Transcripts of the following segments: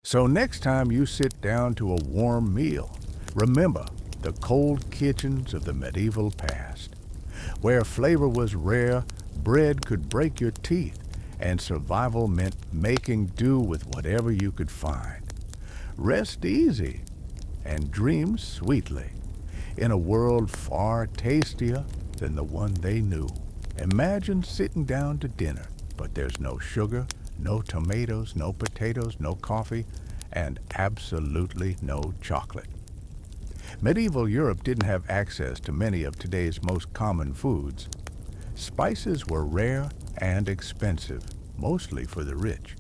So next time you sit down to a warm meal, remember the cold kitchens of the medieval past. Where flavor was rare, bread could break your teeth, and survival meant making do with whatever you could find. Rest easy and dream sweetly in a world far tastier than the one they knew. Imagine sitting down to dinner, but there's no sugar, no tomatoes, no potatoes, no coffee, and absolutely no chocolate. Medieval Europe didn't have access to many of today's most common foods. Spices were rare and expensive, mostly for the rich.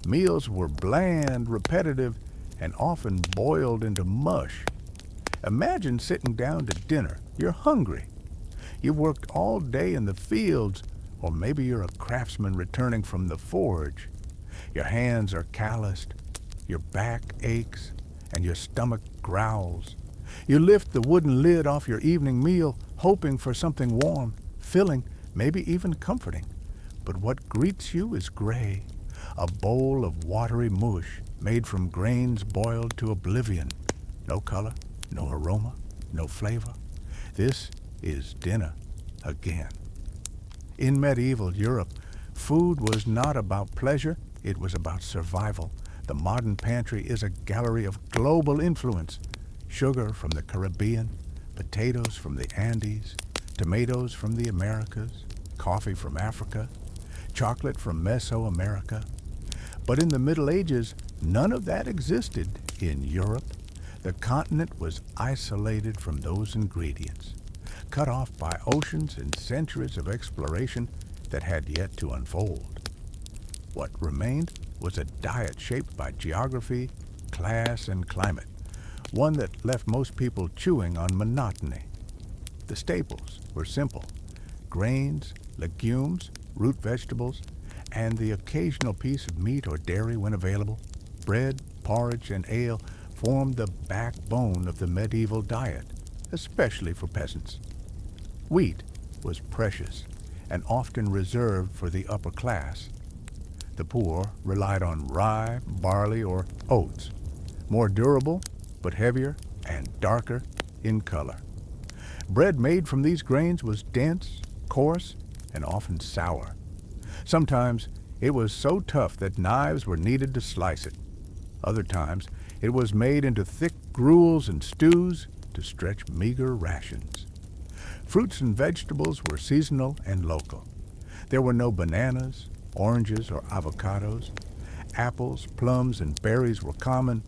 Meals were bland, repetitive, and often boiled into mush. Imagine sitting down to dinner. You're hungry. You've worked all day in the fields, or maybe you're a craftsman returning from the forge. Your hands are calloused, your back aches, and your stomach growls. You lift the wooden lid off your evening meal, hoping for something warm, filling, maybe even comforting. But what greets you is gray, a bowl of watery mush made from grains boiled to oblivion. No color, no aroma, no flavor. This is dinner again. In medieval Europe, food was not about pleasure, it was about survival. The modern pantry is a gallery of global influence. Sugar from the Caribbean, potatoes from the Andes, tomatoes from the Americas, coffee from Africa, chocolate from Mesoamerica. But in the Middle Ages, none of that existed in Europe. The continent was isolated from those ingredients, cut off by oceans and centuries of exploration that had yet to unfold. What remained was a diet shaped by geography, class, and climate, one that left most people chewing on monotony. The staples were simple: grains, legumes, root vegetables, and the occasional piece of meat or dairy when available. Bread, porridge, and ale formed the backbone of the medieval diet, especially for peasants. Wheat was precious and often reserved for the upper class. The poor relied on rye, barley, or oats, more durable but heavier and darker in color. Bread made from these grains was dense, coarse, and often sour. Sometimes it was so tough that knives were needed to slice it. Other times it was made into thick gruels and stews to stretch meager rations. Fruits and vegetables were seasonal and local. There were no bananas, oranges, or avocados. Apples, plums, and berries were common,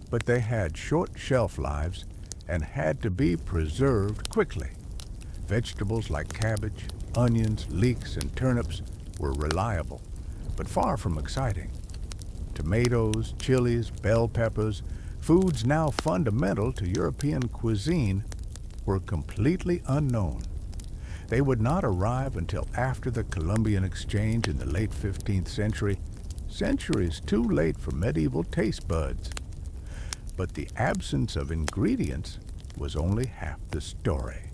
but they had short shelf lives and had to be preserved quickly. Vegetables like cabbage, onions, leeks, and turnips were reliable, but far from exciting. Tomatoes, chilies, bell peppers, foods now fundamental to European cuisine, were completely unknown. They would not arrive until after the Columbian Exchange in the late 15th century, centuries too late for medieval taste buds. But the absence of ingredients was only half the story.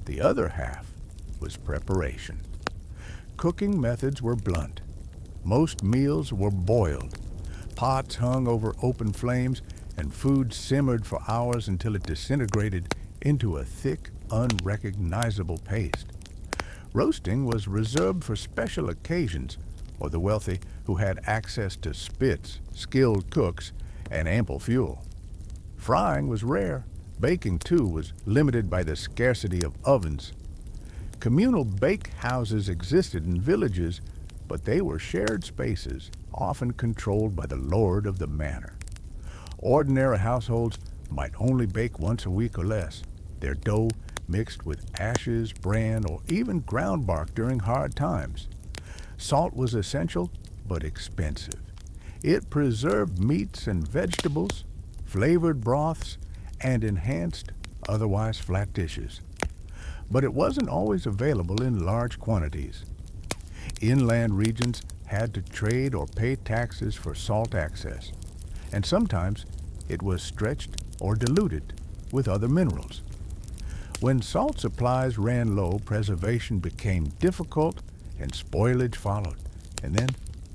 The other half was preparation. Cooking methods were blunt. Most meals were boiled. Pots hung over open flames, and food simmered for hours until it disintegrated into a thick, unrecognizable paste. Roasting was reserved for special occasions or the wealthy who had access to spits, skilled cooks, and ample fuel. Frying was rare. Baking, too, was limited by the scarcity of ovens. Communal bake houses existed in villages, but they were shared spaces, often controlled by the lord of the manor. Ordinary households might only bake once a week or less, their dough mixed with ashes, bran, or even ground bark during hard times. Salt was essential, but expensive. It preserved meats and vegetables, flavored broths, and enhanced otherwise flat dishes. But it wasn't always available in large quantities. Inland regions had to trade or pay taxes for salt access, and sometimes it was stretched or diluted with other minerals. When salt supplies ran low, preservation became difficult and spoilage followed. And then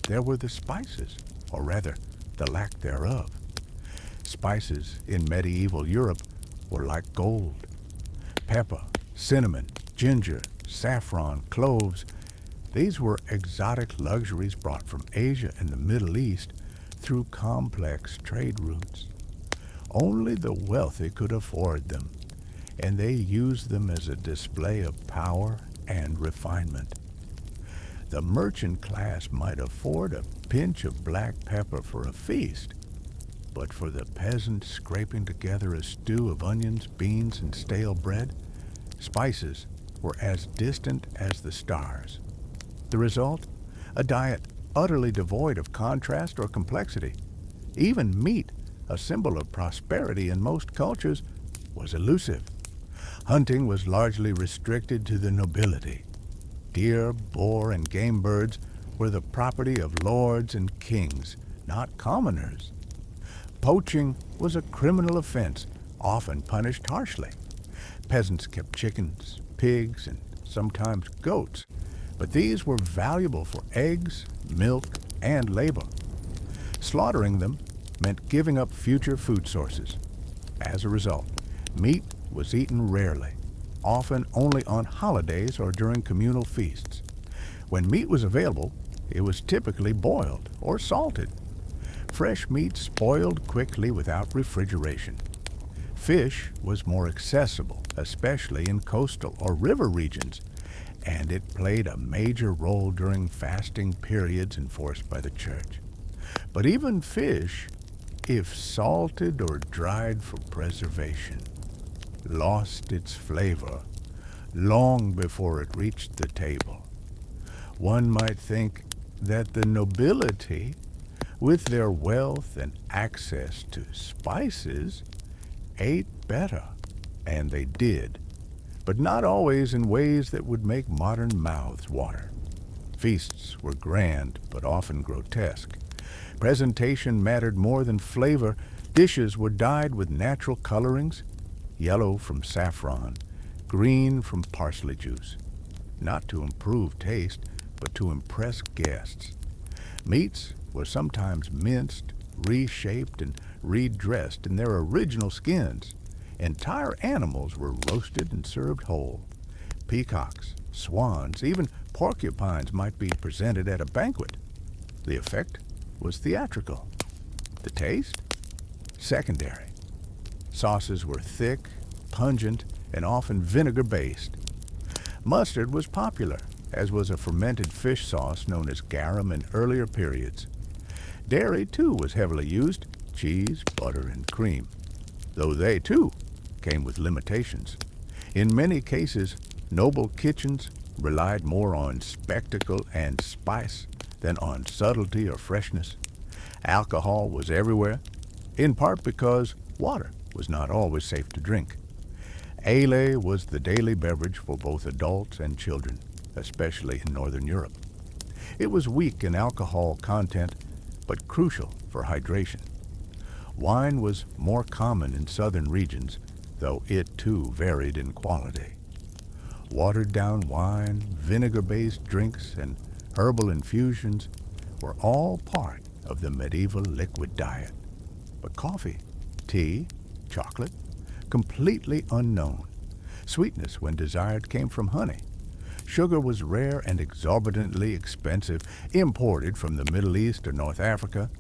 there were the spices, or rather, the lack thereof. Spices in medieval Europe were like gold. Pepper, cinnamon, ginger, saffron, cloves, these were exotic luxuries brought from Asia and the Middle East through complex trade routes. Only the wealthy could afford them, and they used them as a display of power and refinement. The merchant class might afford a pinch of black pepper for a feast, but for the peasant scraping together a stew of onions, beans, and stale bread, spices were as distant as the stars. The result? A diet utterly devoid of contrast or complexity. Even meat, a symbol of prosperity in most cultures, was elusive. Hunting was largely restricted to the nobility. Deer, boar, and game birds were the property of lords and kings, not commoners. Poaching was a criminal offense, often punished harshly. Peasants kept chickens, pigs, and sometimes goats, but these were valuable for eggs, milk, and labor. Slaughtering them meant giving up future food sources. As a result, meat was eaten rarely, often only on holidays or during communal feasts. When meat was available, it was typically boiled or salted. Fresh meat spoiled quickly without refrigeration. Fish was more accessible, especially in coastal or river regions, and it played a major role during fasting periods enforced by the church. But even fish, if salted or dried for preservation, lost its flavor long before it reached the table. One might think that the nobility, with their wealth and access to spices, ate better, and they did, but not always in ways that would make modern mouths water. Feasts were grand, but often grotesque. Presentation mattered more than flavor. Dishes were dyed with natural colorings, yellow from saffron, green from parsley juice, not to improve taste, but to impress guests. Meats were sometimes minced, reshaped, and redressed in their original skins. Entire animals were roasted and served whole. Peacocks, swans, even porcupines might be presented at a banquet. The effect was theatrical. The taste? Secondary. Sauces were thick, pungent, and often vinegar-based. Mustard was popular, as was a fermented fish sauce known as garum in earlier periods. Dairy, too, was heavily used, cheese, butter, and cream, though they, too, came with limitations. In many cases, noble kitchens relied more on spectacle and spice than on subtlety or freshness. Alcohol was everywhere, in part because water was not always safe to drink. Ale was the daily beverage for both adults and children, especially in Northern Europe. It was weak in alcohol content, but crucial for hydration. Wine was more common in southern regions, though it too varied in quality. Watered-down wine, vinegar-based drinks, and herbal infusions were all part of the medieval liquid diet. But coffee, tea, chocolate, completely unknown. Sweetness, when desired, came from honey. Sugar was rare and exorbitantly expensive, imported from the Middle East or North Africa.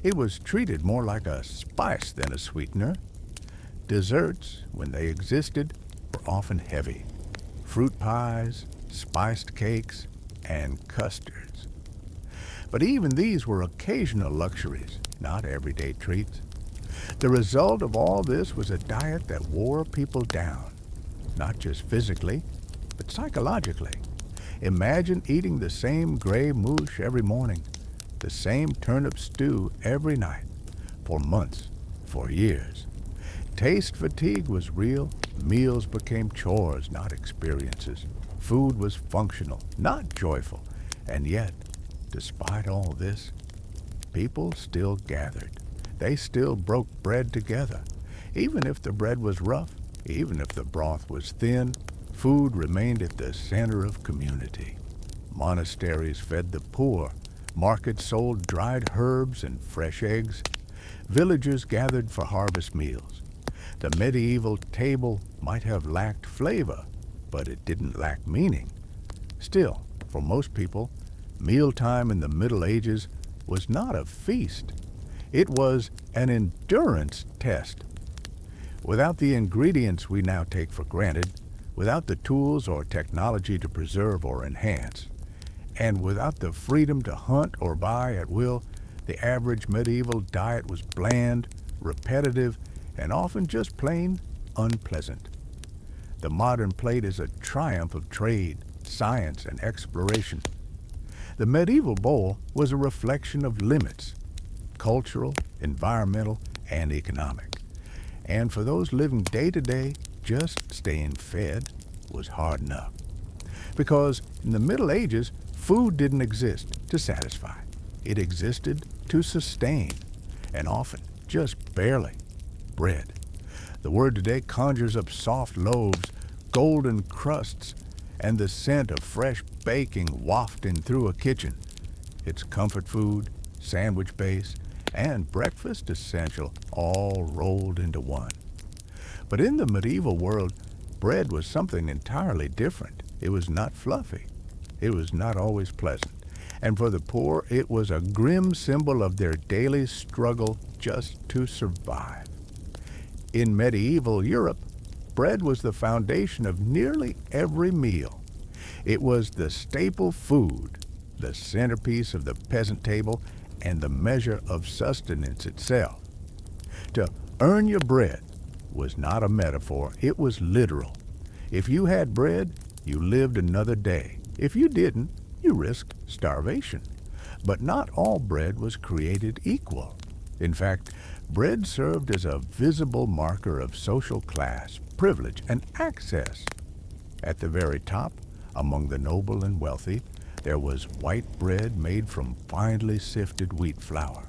It was treated more like a spice than a sweetener. Desserts, when they existed, were often heavy. Fruit pies, spiced cakes, and custards. But even these were occasional luxuries, not everyday treats. The result of all this was a diet that wore people down, not just physically, but psychologically. Imagine eating the same gray mouche every morning, the same turnip stew every night, for months, for years. Taste fatigue was real. Meals became chores, not experiences. Food was functional, not joyful. And yet, despite all this, people still gathered. They still broke bread together. Even if the bread was rough, even if the broth was thin, food remained at the center of community. Monasteries fed the poor. Markets sold dried herbs and fresh eggs. Villagers gathered for harvest meals. The medieval table might have lacked flavor, but it didn't lack meaning. Still, for most people, mealtime in the Middle Ages was not a feast. It was an endurance test. Without the ingredients we now take for granted, without the tools or technology to preserve or enhance, and without the freedom to hunt or buy at will, the average medieval diet was bland, repetitive, and often just plain unpleasant. The modern plate is a triumph of trade, science, and exploration. The medieval bowl was a reflection of limits, cultural, environmental, and economic. And for those living day to day, just staying fed was hard enough. Because in the Middle Ages, food didn't exist to satisfy. It existed to sustain, and often, just barely, bread. The word today conjures up soft loaves, golden crusts, and the scent of fresh baking wafting through a kitchen. It's comfort food, sandwich base, and breakfast essential all rolled into one. But in the medieval world, bread was something entirely different. It was not fluffy. It was not always pleasant. And for the poor, it was a grim symbol of their daily struggle just to survive. In medieval Europe, bread was the foundation of nearly every meal. It was the staple food, the centerpiece of the peasant table, and the measure of sustenance itself. To earn your bread was not a metaphor, it was literal. If you had bread, you lived another day. If you didn't, you risked starvation. But not all bread was created equal. In fact, bread served as a visible marker of social class, privilege, and access. At the very top, among the noble and wealthy, there was white bread made from finely sifted wheat flour.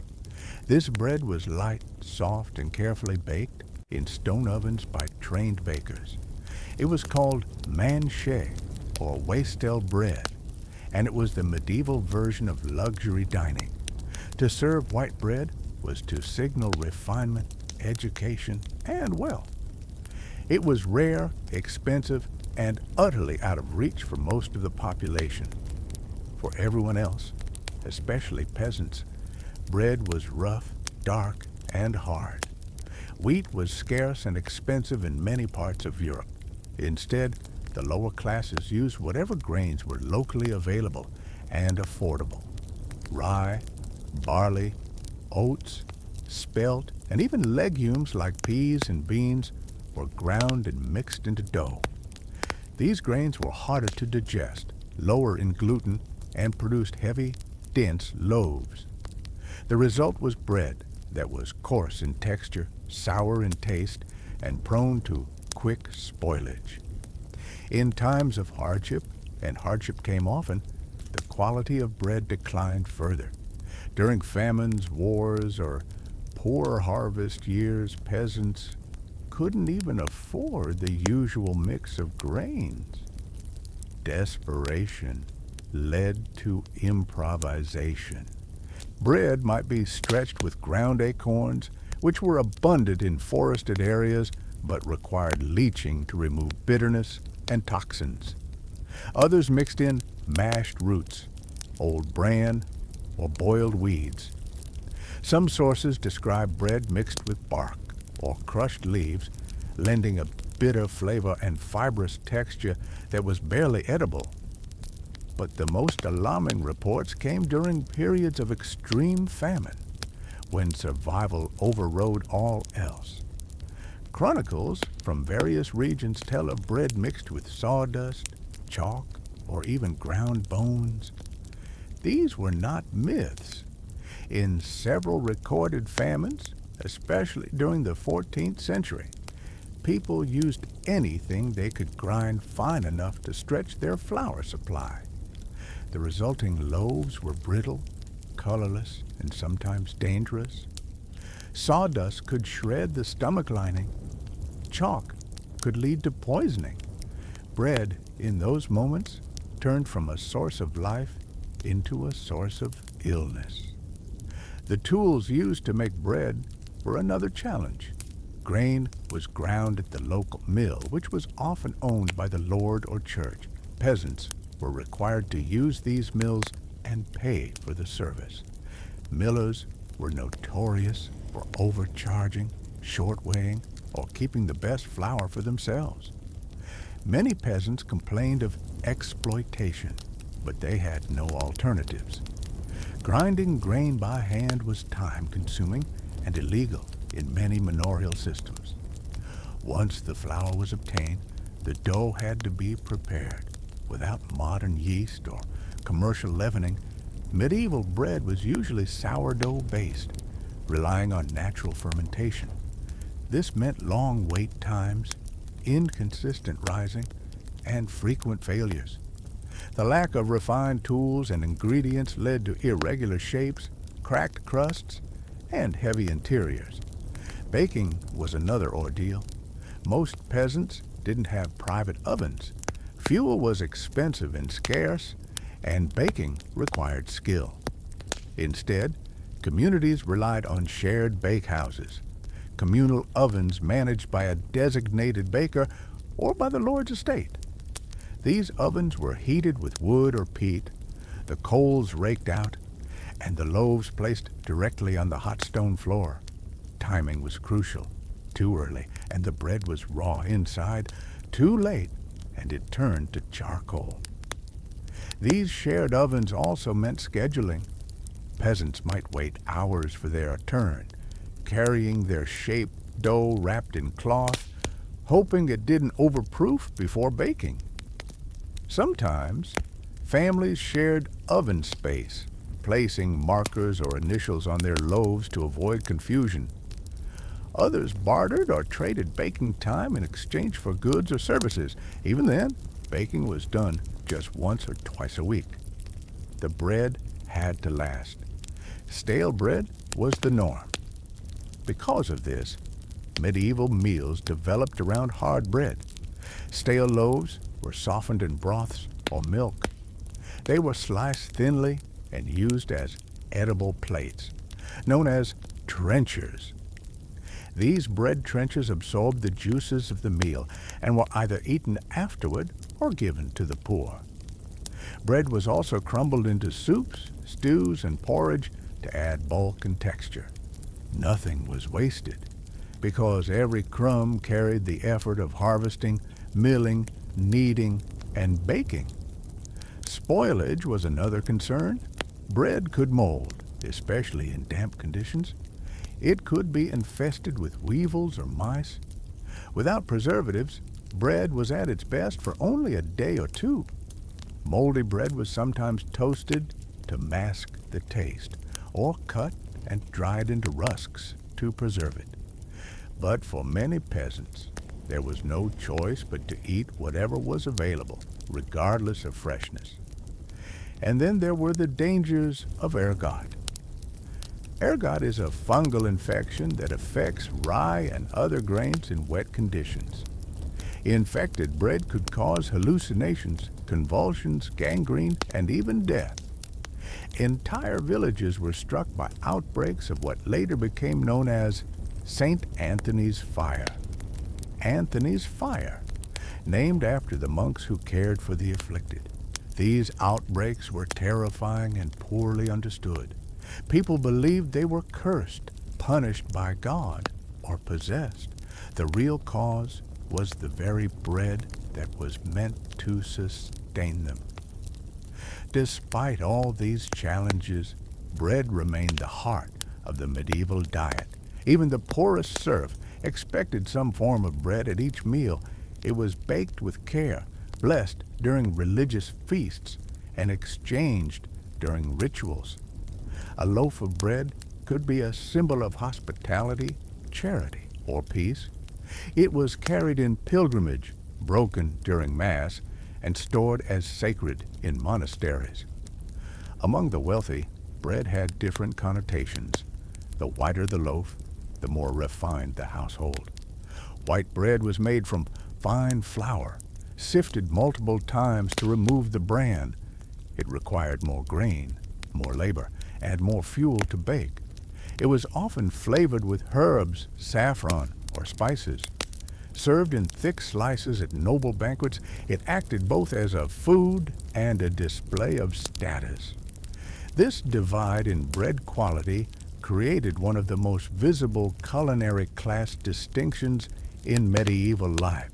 This bread was light, soft, and carefully baked in stone ovens by trained bakers. It was called manchet, or wastel bread, and it was the medieval version of luxury dining. To serve white bread was to signal refinement, education, and wealth. It was rare, expensive, and utterly out of reach for most of the population. For everyone else, especially peasants, bread was rough, dark, and hard. Wheat was scarce and expensive in many parts of Europe. Instead, the lower classes used whatever grains were locally available and affordable. Rye, barley, oats, spelt, and even legumes like peas and beans were ground and mixed into dough. These grains were harder to digest, lower in gluten, and produced heavy, dense loaves. The result was bread that was coarse in texture, sour in taste, and prone to quick spoilage. In times of hardship, and hardship came often, the quality of bread declined further. During famines, wars, or poor harvest years, peasants couldn't even afford the usual mix of grains. Desperation led to improvisation. Bread might be stretched with ground acorns, which were abundant in forested areas but required leaching to remove bitterness and toxins. Others mixed in mashed roots, old bran, or boiled weeds. Some sources describe bread mixed with bark or crushed leaves, lending a bitter flavor and fibrous texture that was barely edible. But the most alarming reports came during periods of extreme famine, when survival overrode all else. Chronicles from various regions tell of bread mixed with sawdust, chalk, or even ground bones. These were not myths. In several recorded famines, especially during the 14th century, people used anything they could grind fine enough to stretch their flour supply. The resulting loaves were brittle, colorless, and sometimes dangerous. Sawdust could shred the stomach lining. Chalk could lead to poisoning. Bread, in those moments, turned from a source of life into a source of illness. The tools used to make bread were another challenge. Grain was ground at the local mill, which was often owned by the lord or church. Peasants were required to use these mills and pay for the service. Millers were notorious for overcharging, short-weighing, or keeping the best flour for themselves. Many peasants complained of exploitation, but they had no alternatives. Grinding grain by hand was time-consuming and illegal in many manorial systems. Once the flour was obtained, the dough had to be prepared. Without modern yeast or commercial leavening, medieval bread was usually sourdough-based, relying on natural fermentation. This meant long wait times, inconsistent rising, and frequent failures. The lack of refined tools and ingredients led to irregular shapes, cracked crusts, and heavy interiors. Baking was another ordeal. Most peasants didn't have private ovens. Fuel was expensive and scarce, and baking required skill. Instead, communities relied on shared bakehouses, communal ovens managed by a designated baker or by the lord's estate. These ovens were heated with wood or peat, the coals raked out, and the loaves placed directly on the hot stone floor. Timing was crucial. Too early, and the bread was raw inside. Too late, and it turned to charcoal. These shared ovens also meant scheduling. Peasants might wait hours for their turn, carrying their shaped dough wrapped in cloth, hoping it didn't overproof before baking. Sometimes, families shared oven space, placing markers or initials on their loaves to avoid confusion. Others bartered or traded baking time in exchange for goods or services. Even then, baking was done just once or twice a week. The bread had to last. Stale bread was the norm. Because of this, medieval meals developed around hard bread. Stale loaves were softened in broths or milk. They were sliced thinly and used as edible plates, known as trenchers. These bread trenchers absorbed the juices of the meal and were either eaten afterward or given to the poor. Bread was also crumbled into soups, stews, and porridge to add bulk and texture. Nothing was wasted, because every crumb carried the effort of harvesting, milling, kneading, and baking. Spoilage was another concern. Bread could mold, especially in damp conditions. It could be infested with weevils or mice. Without preservatives, bread was at its best for only a day or two. Moldy bread was sometimes toasted to mask the taste, or cut and dried into rusks to preserve it. But for many peasants, there was no choice but to eat whatever was available, regardless of freshness. And then there were the dangers of ergot. Ergot is a fungal infection that affects rye and other grains in wet conditions. Infected bread could cause hallucinations, convulsions, gangrene, and even death. Entire villages were struck by outbreaks of what later became known as St. Anthony's Fire. Anthony's Fire, named after the monks who cared for the afflicted. These outbreaks were terrifying and poorly understood. People believed they were cursed, punished by God, or possessed. The real cause was the very bread that was meant to sustain them. Despite all these challenges, bread remained the heart of the medieval diet. Even the poorest serf expected some form of bread at each meal. It was baked with care, blessed during religious feasts, and exchanged during rituals. A loaf of bread could be a symbol of hospitality, charity, or peace. It was carried in pilgrimage, broken during Mass, and stored as sacred in monasteries. Among the wealthy, bread had different connotations. The whiter the loaf, the more refined the household. White bread was made from fine flour, sifted multiple times to remove the bran. It required more grain, more labor, add more fuel to bake. It was often flavored with herbs, saffron, or spices. Served in thick slices at noble banquets, it acted both as a food and a display of status. This divide in bread quality created one of the most visible culinary class distinctions in medieval life.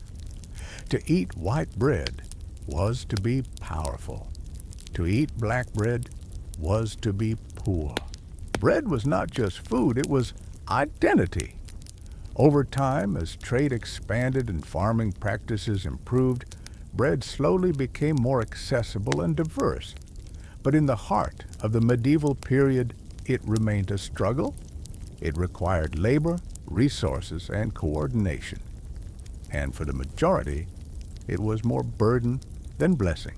To eat white bread was to be powerful. To eat black bread was to be poor. Bread was not just food, it was identity. Over time, as trade expanded and farming practices improved, bread slowly became more accessible and diverse. But in the heart of the medieval period, it remained a struggle. It required labor, resources, and coordination. And for the majority, it was more burden than blessing.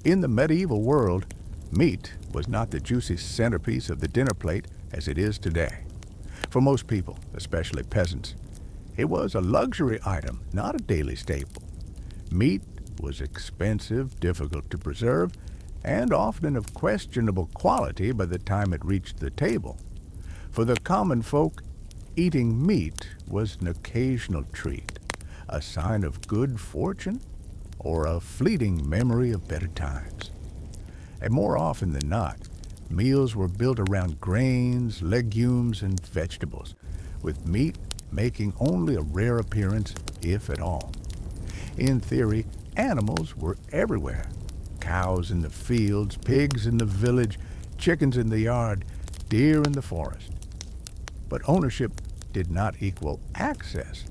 In the medieval world, meat was not the juicy centerpiece of the dinner plate as it is today. For most people, especially peasants, it was a luxury item, not a daily staple. Meat was expensive, difficult to preserve, and often of questionable quality by the time it reached the table. For the common folk, eating meat was an occasional treat, a sign of good fortune, or a fleeting memory of better times. And more often than not, meals were built around grains, legumes, and vegetables, with meat making only a rare appearance, if at all. In theory, animals were everywhere. Cows in the fields, pigs in the village, chickens in the yard, deer in the forest. But ownership did not equal access.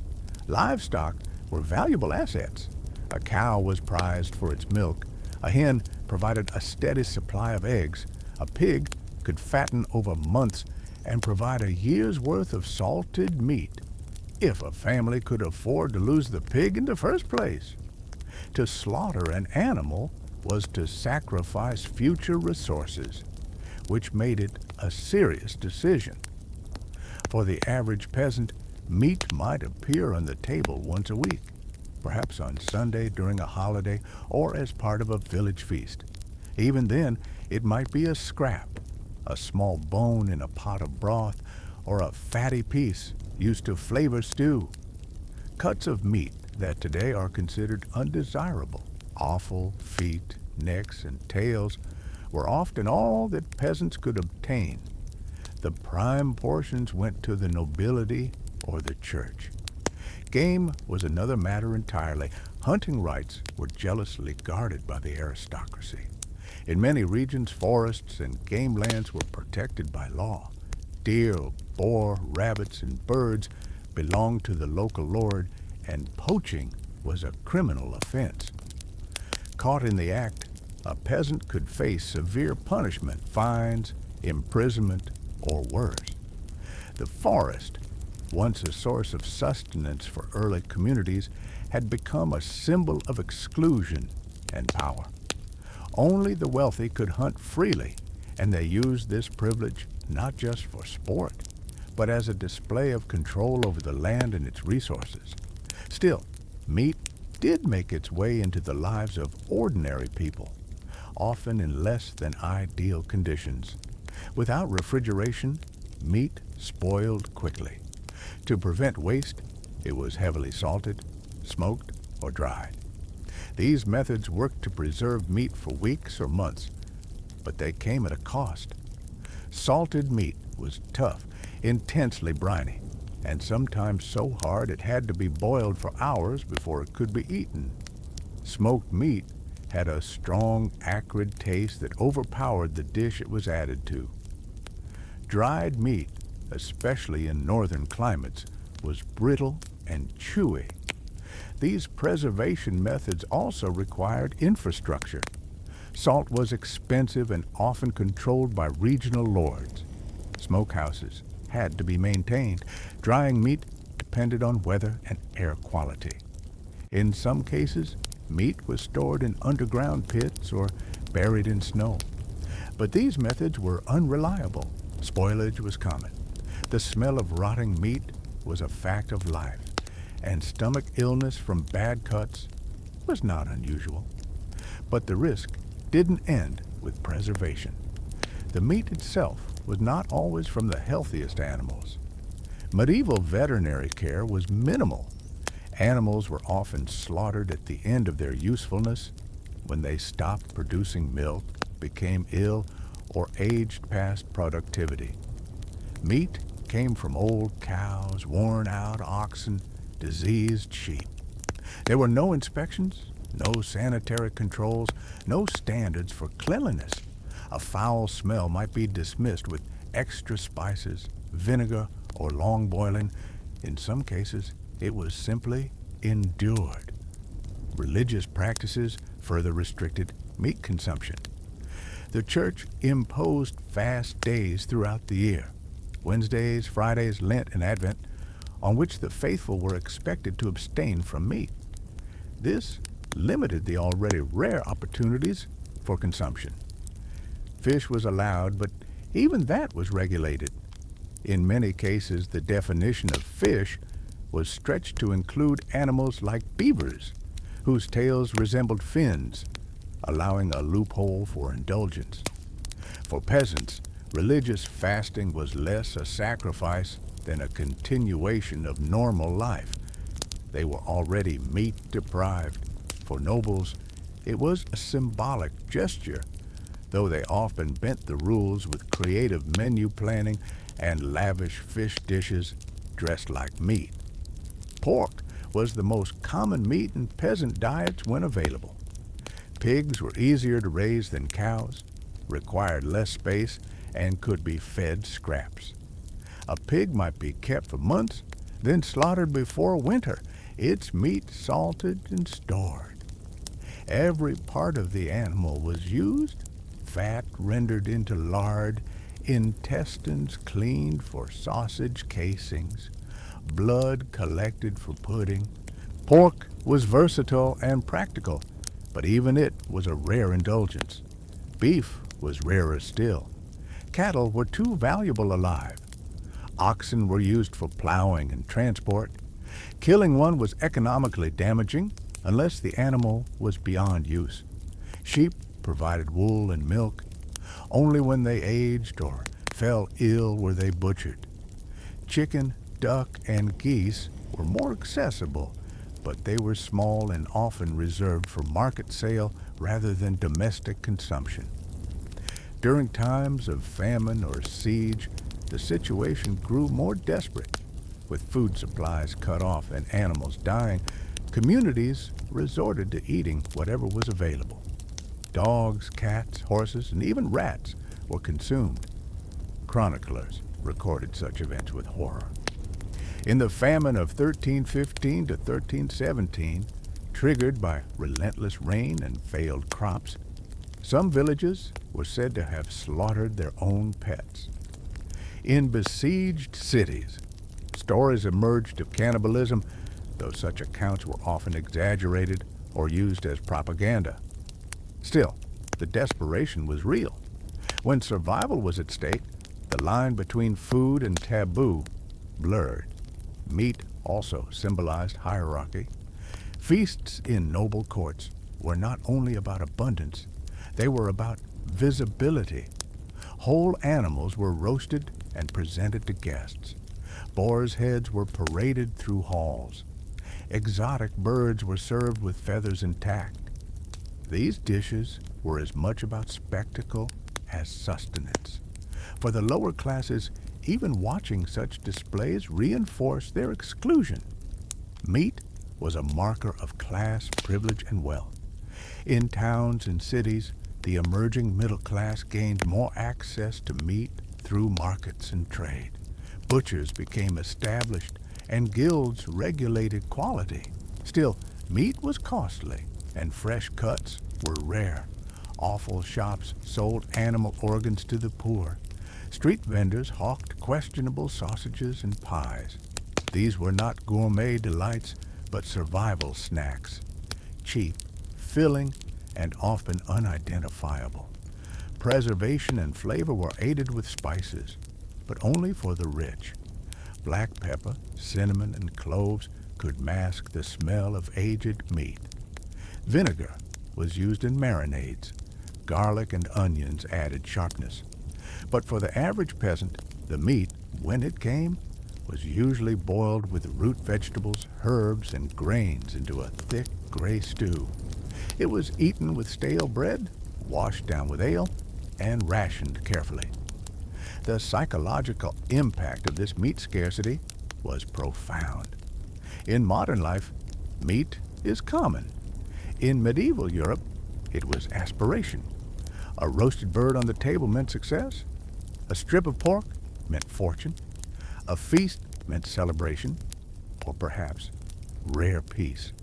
Livestock were valuable assets. A cow was prized for its milk. A hen provided a steady supply of eggs. A pig could fatten over months and provide a year's worth of salted meat, if a family could afford to lose the pig in the first place. To slaughter an animal was to sacrifice future resources, which made it a serious decision. For the average peasant, meat might appear on the table once a week, perhaps on Sunday during a holiday or as part of a village feast. Even then, it might be a scrap, a small bone in a pot of broth, or a fatty piece used to flavor stew. Cuts of meat that today are considered undesirable, offal, feet, necks, and tails, were often all that peasants could obtain. The prime portions went to the nobility or the church. Game was another matter entirely. Hunting rights were jealously guarded by the aristocracy. In many regions, forests and game lands were protected by law. Deer, boar, rabbits, and birds belonged to the local lord, and poaching was a criminal offense. Caught in the act, a peasant could face severe punishment, fines, imprisonment, or worse. The forest, once a source of sustenance for early communities, had become a symbol of exclusion and power. Only the wealthy could hunt freely, and they used this privilege not just for sport, but as a display of control over the land and its resources. Still, meat did make its way into the lives of ordinary people, often in less than ideal conditions. Without refrigeration, meat spoiled quickly. To prevent waste, it was heavily salted, smoked, or dried. These methods worked to preserve meat for weeks or months, but they came at a cost. Salted meat was tough, intensely briny, and sometimes so hard it had to be boiled for hours before it could be eaten. Smoked meat had a strong, acrid taste that overpowered the dish it was added to. Dried meat, especially in northern climates, was brittle and chewy. These preservation methods also required infrastructure. Salt was expensive and often controlled by regional lords. Smokehouses had to be maintained. Drying meat depended on weather and air quality. In some cases, meat was stored in underground pits or buried in snow. But these methods were unreliable. Spoilage was common. The smell of rotting meat was a fact of life, and stomach illness from bad cuts was not unusual. But the risk didn't end with preservation. The meat itself was not always from the healthiest animals. Medieval veterinary care was minimal. Animals were often slaughtered at the end of their usefulness when they stopped producing milk, became ill, or aged past productivity. Meat came from old cows, worn out oxen, diseased sheep. There were no inspections, no sanitary controls, no standards for cleanliness. A foul smell might be dismissed with extra spices, vinegar, or long boiling. In some cases, it was simply endured. Religious practices further restricted meat consumption. The church imposed fast days throughout the year, Wednesdays, Fridays, Lent, and Advent, on which the faithful were expected to abstain from meat. This limited the already rare opportunities for consumption. Fish was allowed, but even that was regulated. In many cases, the definition of fish was stretched to include animals like beavers, whose tails resembled fins, allowing a loophole for indulgence. For peasants, religious fasting was less a sacrifice than a continuation of normal life. They were already meat-deprived. For nobles, it was a symbolic gesture, though they often bent the rules with creative menu planning and lavish fish dishes dressed like meat. Pork was the most common meat in peasant diets when available. Pigs were easier to raise than cows, required less space, and could be fed scraps. A pig might be kept for months, then slaughtered before winter, its meat salted and stored. Every part of the animal was used, fat rendered into lard, intestines cleaned for sausage casings, blood collected for pudding. Pork was versatile and practical, but even it was a rare indulgence. Beef was rarer still. Cattle were too valuable alive. Oxen were used for plowing and transport. Killing one was economically damaging unless the animal was beyond use. Sheep provided wool and milk. Only when they aged or fell ill were they butchered. Chicken, duck, and geese were more accessible, but they were small and often reserved for market sale rather than domestic consumption. During times of famine or siege, the situation grew more desperate. With food supplies cut off and animals dying, communities resorted to eating whatever was available. Dogs, cats, horses, and even rats were consumed. Chroniclers recorded such events with horror. In the famine of 1315 to 1317, triggered by relentless rain and failed crops, some villages were said to have slaughtered their own pets. In besieged cities, stories emerged of cannibalism, though such accounts were often exaggerated or used as propaganda. Still, the desperation was real. When survival was at stake, the line between food and taboo blurred. Meat also symbolized hierarchy. Feasts in noble courts were not only about abundance, they were about visibility. Whole animals were roasted and presented to guests. Boars' heads were paraded through halls. Exotic birds were served with feathers intact. These dishes were as much about spectacle as sustenance. For the lower classes, even watching such displays reinforced their exclusion. Meat was a marker of class, privilege, and wealth. In towns and cities, the emerging middle class gained more access to meat through markets and trade. Butchers became established, and guilds regulated quality. Still, meat was costly, and fresh cuts were rare. Offal shops sold animal organs to the poor. Street vendors hawked questionable sausages and pies. These were not gourmet delights, but survival snacks. Cheap, filling, and often unidentifiable. Preservation and flavor were aided with spices, but only for the rich. Black pepper, cinnamon, and cloves could mask the smell of aged meat. Vinegar was used in marinades. Garlic and onions added sharpness. But for the average peasant, the meat, when it came, was usually boiled with root vegetables, herbs, and grains into a thick gray stew. It was eaten with stale bread, washed down with ale, and rationed carefully. The psychological impact of this meat scarcity was profound. In modern life, meat is common. In medieval Europe, it was aspiration. A roasted bird on the table meant success. A strip of pork meant fortune. A feast meant celebration, or perhaps rare peace.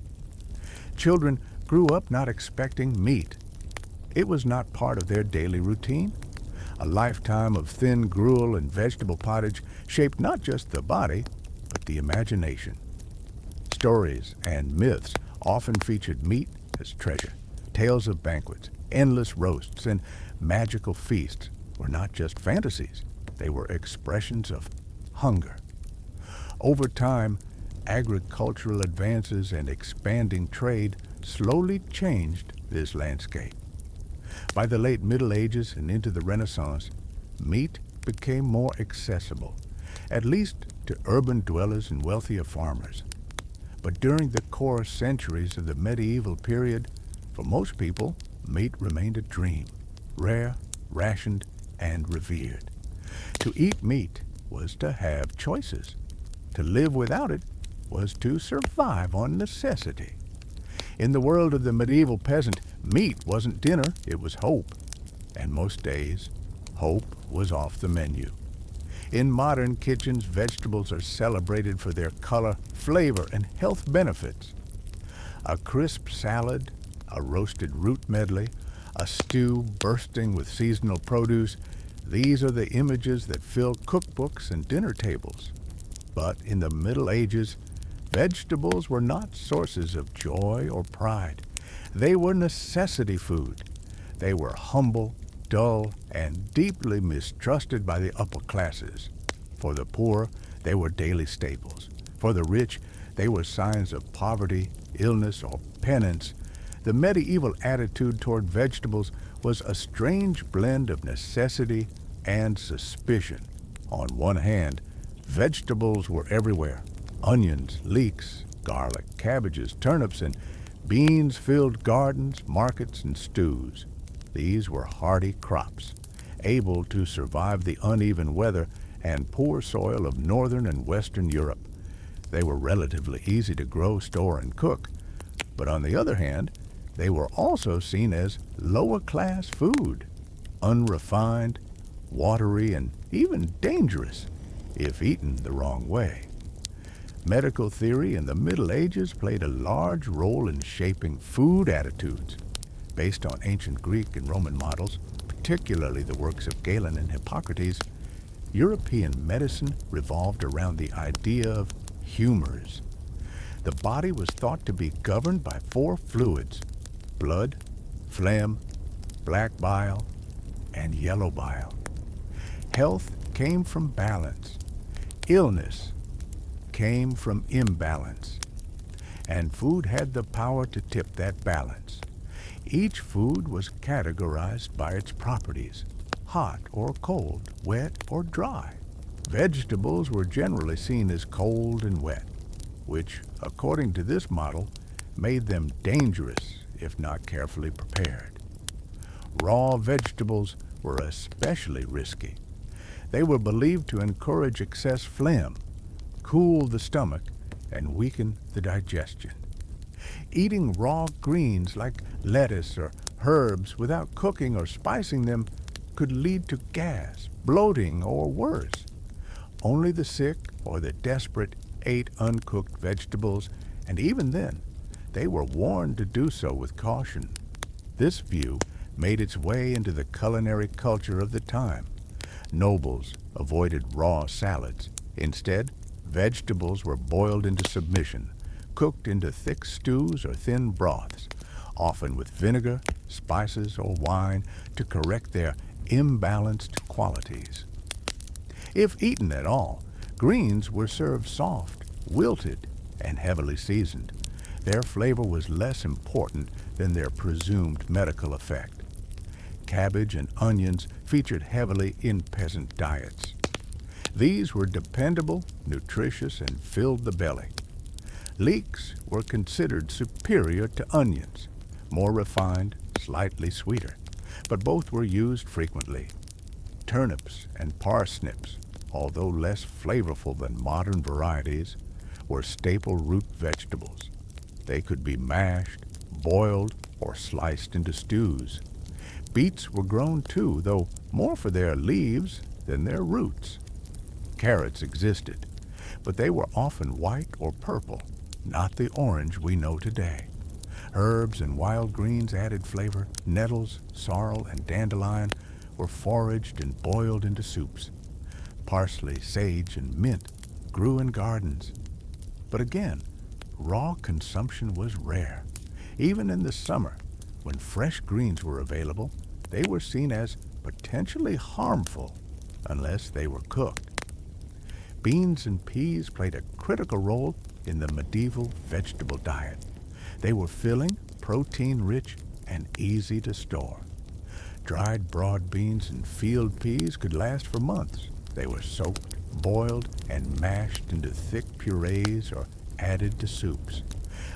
Children grew up not expecting meat. It was not part of their daily routine. A lifetime of thin gruel and vegetable pottage shaped not just the body, but the imagination. Stories and myths often featured meat as treasure. Tales of banquets, endless roasts, and magical feasts were not just fantasies. They were expressions of hunger. Over time, agricultural advances and expanding trade slowly changed this landscape. By the late Middle Ages and into the Renaissance, meat became more accessible, at least to urban dwellers and wealthier farmers. But during the core centuries of the medieval period, for most people, meat remained a dream, rare, rationed, and revered. To eat meat was to have choices. To live without it was to survive on necessity. In the world of the medieval peasant, meat wasn't dinner, it was hope. And most days, hope was off the menu. In modern kitchens, vegetables are celebrated for their color, flavor, and health benefits. A crisp salad, a roasted root medley, a stew bursting with seasonal produce, these are the images that fill cookbooks and dinner tables. But in the Middle Ages, vegetables were not sources of joy or pride. They were necessity food. They were humble, dull, and deeply mistrusted by the upper classes. For the poor, they were daily staples. For the rich, they were signs of poverty, illness, or penance. The medieval attitude toward vegetables was a strange blend of necessity and suspicion. On one hand, vegetables were everywhere. Onions, leeks, garlic, cabbages, turnips, and beans filled gardens, markets, and stews. These were hardy crops, able to survive the uneven weather and poor soil of northern and western Europe. They were relatively easy to grow, store, and cook. But on the other hand, they were also seen as lower-class food, unrefined, watery, and even dangerous if eaten the wrong way. Medical theory in the Middle Ages played a large role in shaping food attitudes. Based on ancient Greek and Roman models, particularly the works of Galen and Hippocrates, European medicine revolved around the idea of humors. The body was thought to be governed by 4 fluids: blood, phlegm, black bile, and yellow bile. Health came from balance. Illness came from imbalance. And food had the power to tip that balance. Each food was categorized by its properties: hot or cold, wet or dry. Vegetables were generally seen as cold and wet, which, according to this model, made them dangerous if not carefully prepared. Raw vegetables were especially risky. They were believed to encourage excess phlegm, cool the stomach, and weaken the digestion. Eating raw greens like lettuce or herbs without cooking or spicing them could lead to gas, bloating, or worse. Only the sick or the desperate ate uncooked vegetables, and even then, they were warned to do so with caution. This view made its way into the culinary culture of the time. Nobles avoided raw salads. Instead, vegetables were boiled into submission, cooked into thick stews or thin broths, often with vinegar, spices, or wine to correct their imbalanced qualities. If eaten at all, greens were served soft, wilted, and heavily seasoned. Their flavor was less important than their presumed medical effect. Cabbage and onions featured heavily in peasant diets. These were dependable, nutritious, and filled the belly. Leeks were considered superior to onions, more refined, slightly sweeter, but both were used frequently. Turnips and parsnips, although less flavorful than modern varieties, were staple root vegetables. They could be mashed, boiled, or sliced into stews. Beets were grown too, though more for their leaves than their roots. Carrots existed, but they were often white or purple, not the orange we know today. Herbs and wild greens added flavor. Nettles, sorrel, and dandelion were foraged and boiled into soups. Parsley, sage, and mint grew in gardens. But again, raw consumption was rare. Even in the summer, when fresh greens were available, they were seen as potentially harmful unless they were cooked. Beans and peas played a critical role in the medieval vegetable diet. They were filling, protein-rich, and easy to store. Dried broad beans and field peas could last for months. They were soaked, boiled, and mashed into thick purees or added to soups.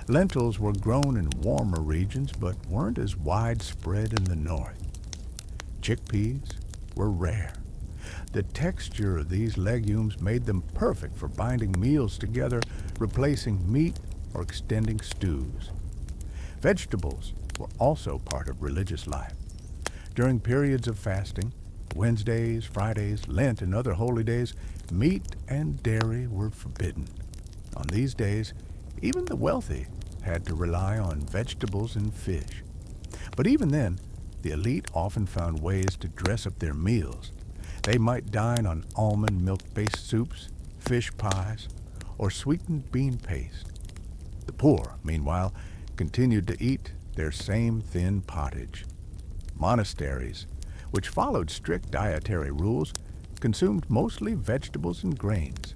Lentils were grown in warmer regions but weren't as widespread in the north. Chickpeas were rare. The texture of these legumes made them perfect for binding meals together, replacing meat or extending stews. Vegetables were also part of religious life. During periods of fasting, Wednesdays, Fridays, Lent, and other holy days, meat and dairy were forbidden. On these days, even the wealthy had to rely on vegetables and fish. But even then, the elite often found ways to dress up their meals. They might dine on almond milk-based soups, fish pies, or sweetened bean paste. The poor, meanwhile, continued to eat their same thin pottage. Monasteries, which followed strict dietary rules, consumed mostly vegetables and grains.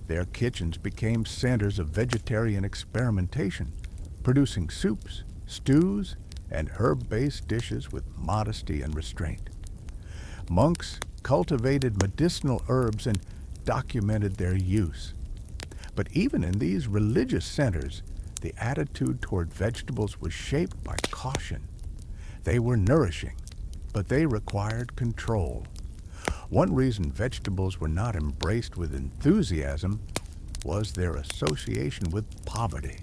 Their kitchens became centers of vegetarian experimentation, producing soups, stews, and herb-based dishes with modesty and restraint. Monks cultivated medicinal herbs and documented their use. But even in these religious centers, the attitude toward vegetables was shaped by caution. They were nourishing, but they required control. One reason vegetables were not embraced with enthusiasm was their association with poverty.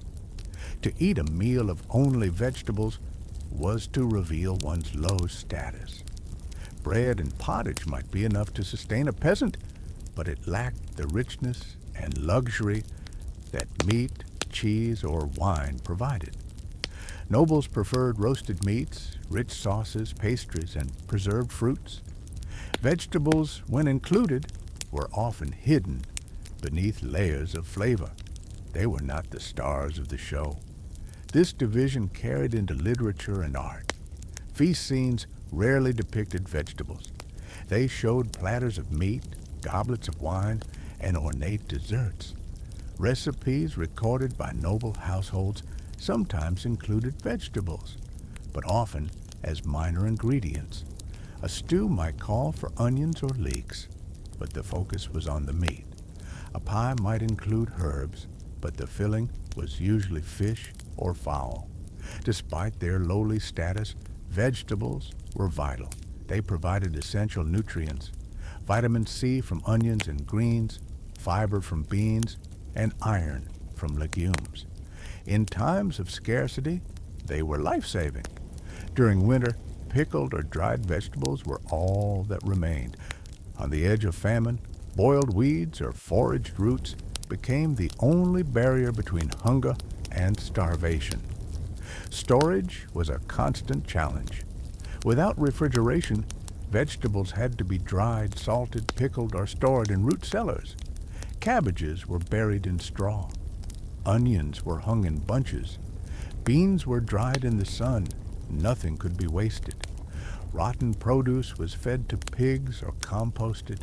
To eat a meal of only vegetables was to reveal one's low status. Bread and pottage might be enough to sustain a peasant, but it lacked the richness and luxury that meat, cheese, or wine provided. Nobles preferred roasted meats, rich sauces, pastries, and preserved fruits. Vegetables, when included, were often hidden beneath layers of flavor. They were not the stars of the show. This division carried into literature and art. Feast scenes rarely depicted vegetables. They showed platters of meat, goblets of wine, and ornate desserts. Recipes recorded by noble households sometimes included vegetables, but often as minor ingredients. A stew might call for onions or leeks, but the focus was on the meat. A pie might include herbs, but the filling was usually fish or fowl. Despite their lowly status, vegetables were vital. They provided essential nutrients: vitamin C from onions and greens, fiber from beans, and iron from legumes. In times of scarcity, they were life-saving. During winter, pickled or dried vegetables were all that remained. On the edge of famine, boiled weeds or foraged roots became the only barrier between hunger and starvation. Storage was a constant challenge. Without refrigeration, vegetables had to be dried, salted, pickled, or stored in root cellars. Cabbages were buried in straw. Onions were hung in bunches. Beans were dried in the sun. Nothing could be wasted. Rotten produce was fed to pigs or composted.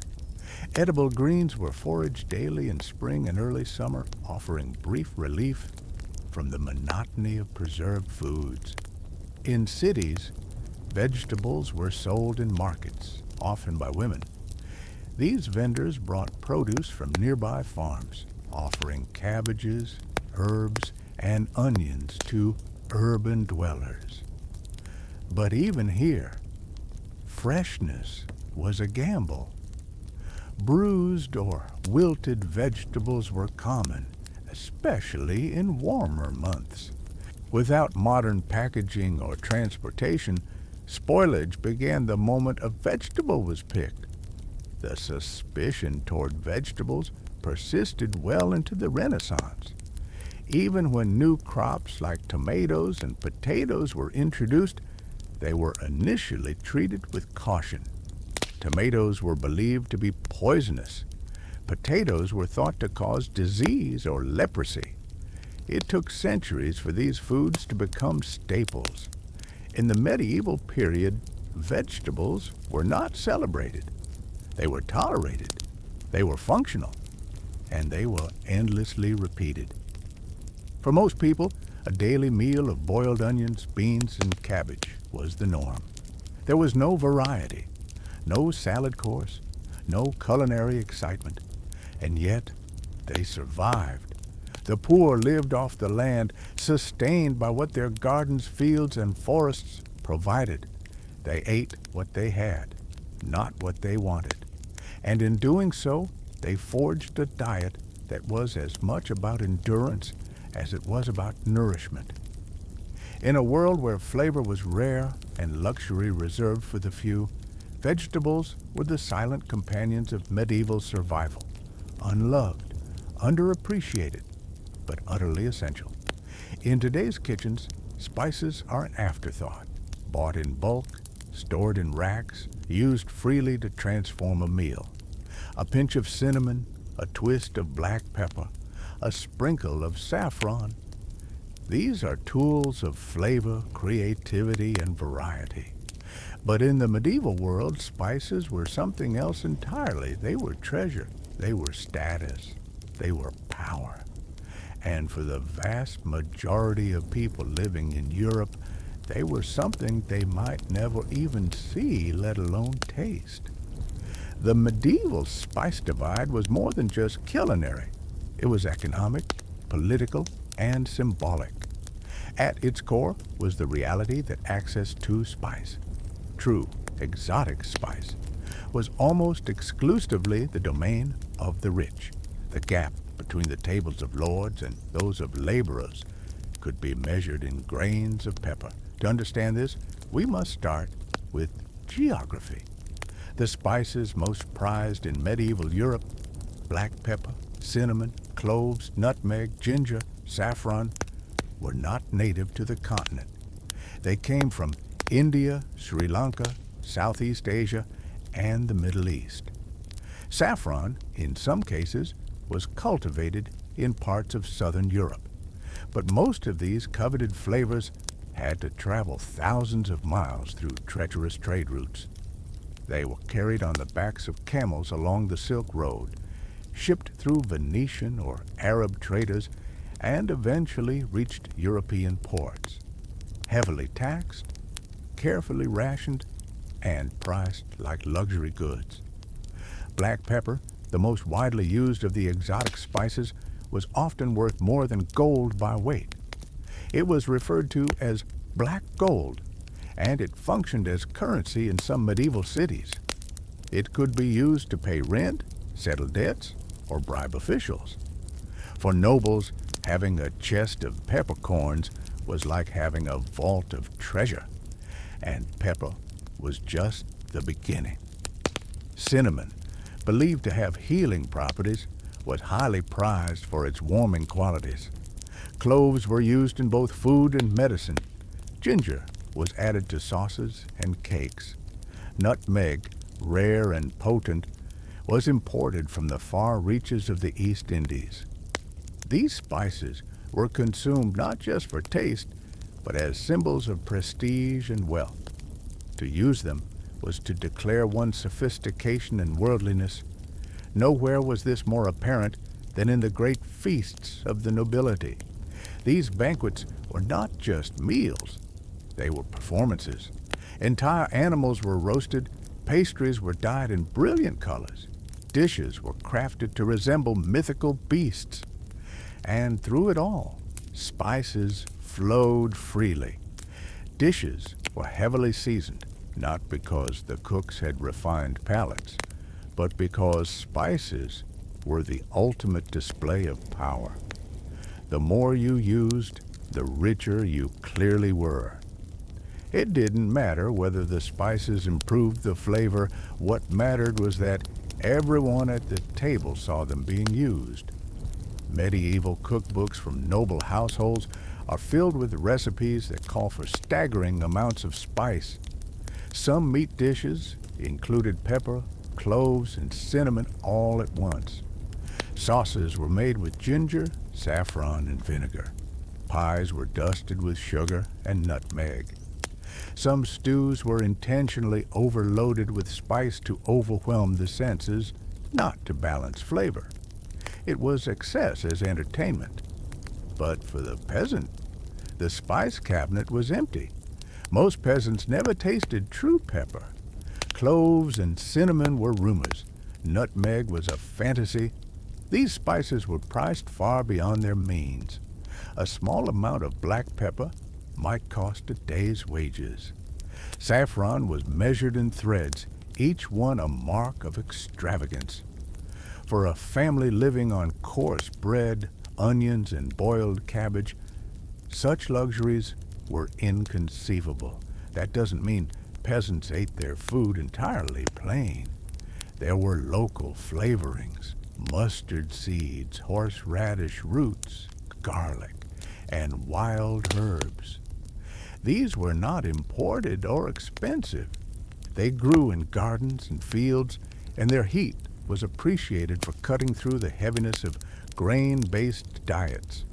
Edible greens were foraged daily in spring and early summer, offering brief relief from the monotony of preserved foods. In cities, Vegetables were sold in markets, often by women. These vendors brought produce from nearby farms, offering cabbages, herbs, and onions to urban dwellers. But even here, freshness was a gamble. Bruised or wilted vegetables were common, especially in warmer months. Without modern packaging or transportation, spoilage began the moment a vegetable was picked. The suspicion toward vegetables persisted well into the Renaissance. Even when new crops like tomatoes and potatoes were introduced, they were initially treated with caution. Tomatoes were believed to be poisonous. Potatoes were thought to cause disease or leprosy. It took centuries for these foods to become staples. In the medieval period, vegetables were not celebrated. They were tolerated. They were functional. And they were endlessly repeated. For most people, a daily meal of boiled onions, beans, and cabbage was the norm. There was no variety, no salad course, no culinary excitement, and yet they survived. The poor lived off the land, sustained by what their gardens, fields, and forests provided. They ate what they had, not what they wanted. And in doing so, they forged a diet that was as much about endurance as it was about nourishment. In a world where flavor was rare and luxury reserved for the few, vegetables were the silent companions of medieval survival, unloved, underappreciated, but utterly essential. In today's kitchens, spices are an afterthought, bought in bulk, stored in racks, used freely to transform a meal. A pinch of cinnamon, a twist of black pepper, a sprinkle of saffron. These are tools of flavor, creativity, and variety. But in the medieval world, spices were something else entirely. They were treasure. They were status. They were power. And for the vast majority of people living in Europe, they were something they might never even see, let alone taste. The medieval spice divide was more than just culinary. It was economic, political, and symbolic. At its core was the reality that access to spice, true exotic spice, was almost exclusively the domain of the rich. The gap between the tables of lords and those of laborers could be measured in grains of pepper. To understand this, we must start with geography. The spices most prized in medieval Europe, black pepper, cinnamon, cloves, nutmeg, ginger, saffron, were not native to the continent. They came from India, Sri Lanka, Southeast Asia, and the Middle East. Saffron, in some cases, was cultivated in parts of southern Europe, but most of these coveted flavors had to travel thousands of miles through treacherous trade routes. They were carried on the backs of camels along the Silk Road, shipped through Venetian or Arab traders, and eventually reached European ports. Heavily taxed, carefully rationed, and priced like luxury goods. Black pepper, the most widely used of the exotic spices, was often worth more than gold by weight. It was referred to as black gold, and it functioned as currency in some medieval cities. It could be used to pay rent, settle debts, or bribe officials. For nobles, having a chest of peppercorns was like having a vault of treasure, and pepper was just the beginning. Cinnamon, believed to have healing properties, was highly prized for its warming qualities. Cloves were used in both food and medicine. Ginger was added to sauces and cakes. Nutmeg, rare and potent, was imported from the far reaches of the East Indies. These spices were consumed not just for taste, but as symbols of prestige and wealth. To use them was to declare one's sophistication and worldliness. Nowhere was this more apparent than in the great feasts of the nobility. These banquets were not just meals, they were performances. Entire animals were roasted, pastries were dyed in brilliant colors, dishes were crafted to resemble mythical beasts. And through it all, spices flowed freely. Dishes were heavily seasoned, not because the cooks had refined palates, but because spices were the ultimate display of power. The more you used, the richer you clearly were. It didn't matter whether the spices improved the flavor. What mattered was that everyone at the table saw them being used. Medieval cookbooks from noble households are filled with recipes that call for staggering amounts of spice. Some meat dishes included pepper, cloves, and cinnamon all at once. Sauces were made with ginger, saffron, and vinegar. Pies were dusted with sugar and nutmeg. Some stews were intentionally overloaded with spice to overwhelm the senses, not to balance flavor. It was excess as entertainment. But for the peasant, the spice cabinet was empty. Most peasants never tasted true pepper. Cloves and cinnamon were rumors. Nutmeg was a fantasy. These spices were priced far beyond their means. A small amount of black pepper might cost a day's wages. Saffron was measured in threads, each one a mark of extravagance. For a family living on coarse bread, onions, and boiled cabbage, such luxuries were inconceivable. That doesn't mean peasants ate their food entirely plain. There were local flavorings, mustard seeds, horseradish roots, garlic, and wild herbs. These were not imported or expensive. They grew in gardens and fields, and their heat was appreciated for cutting through the heaviness of grain-based diets.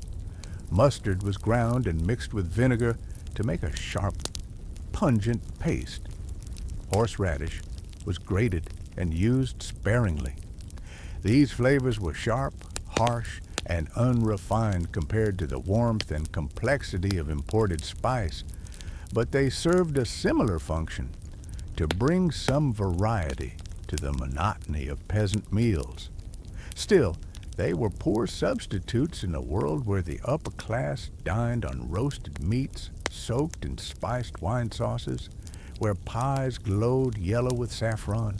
Mustard was ground and mixed with vinegar to make a sharp, pungent paste. Horseradish was grated and used sparingly. These flavors were sharp, harsh, and unrefined compared to the warmth and complexity of imported spice, but they served a similar function, to bring some variety to the monotony of peasant meals. Still, they were poor substitutes in a world where the upper class dined on roasted meats soaked in spiced wine sauces, where pies glowed yellow with saffron,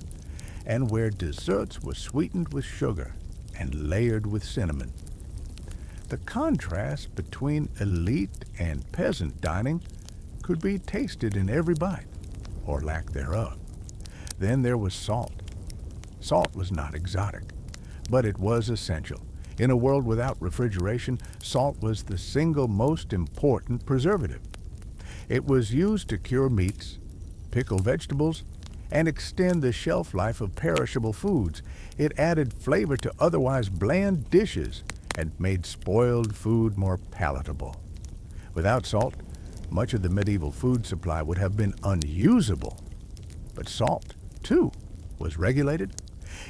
and where desserts were sweetened with sugar and layered with cinnamon. The contrast between elite and peasant dining could be tasted in every bite, or lack thereof. Then there was salt. Salt was not exotic, but it was essential. In a world without refrigeration, salt was the single most important preservative. It was used to cure meats, pickle vegetables, and extend the shelf life of perishable foods. It added flavor to otherwise bland dishes and made spoiled food more palatable. Without salt, much of the medieval food supply would have been unusable. But salt, too, was regulated.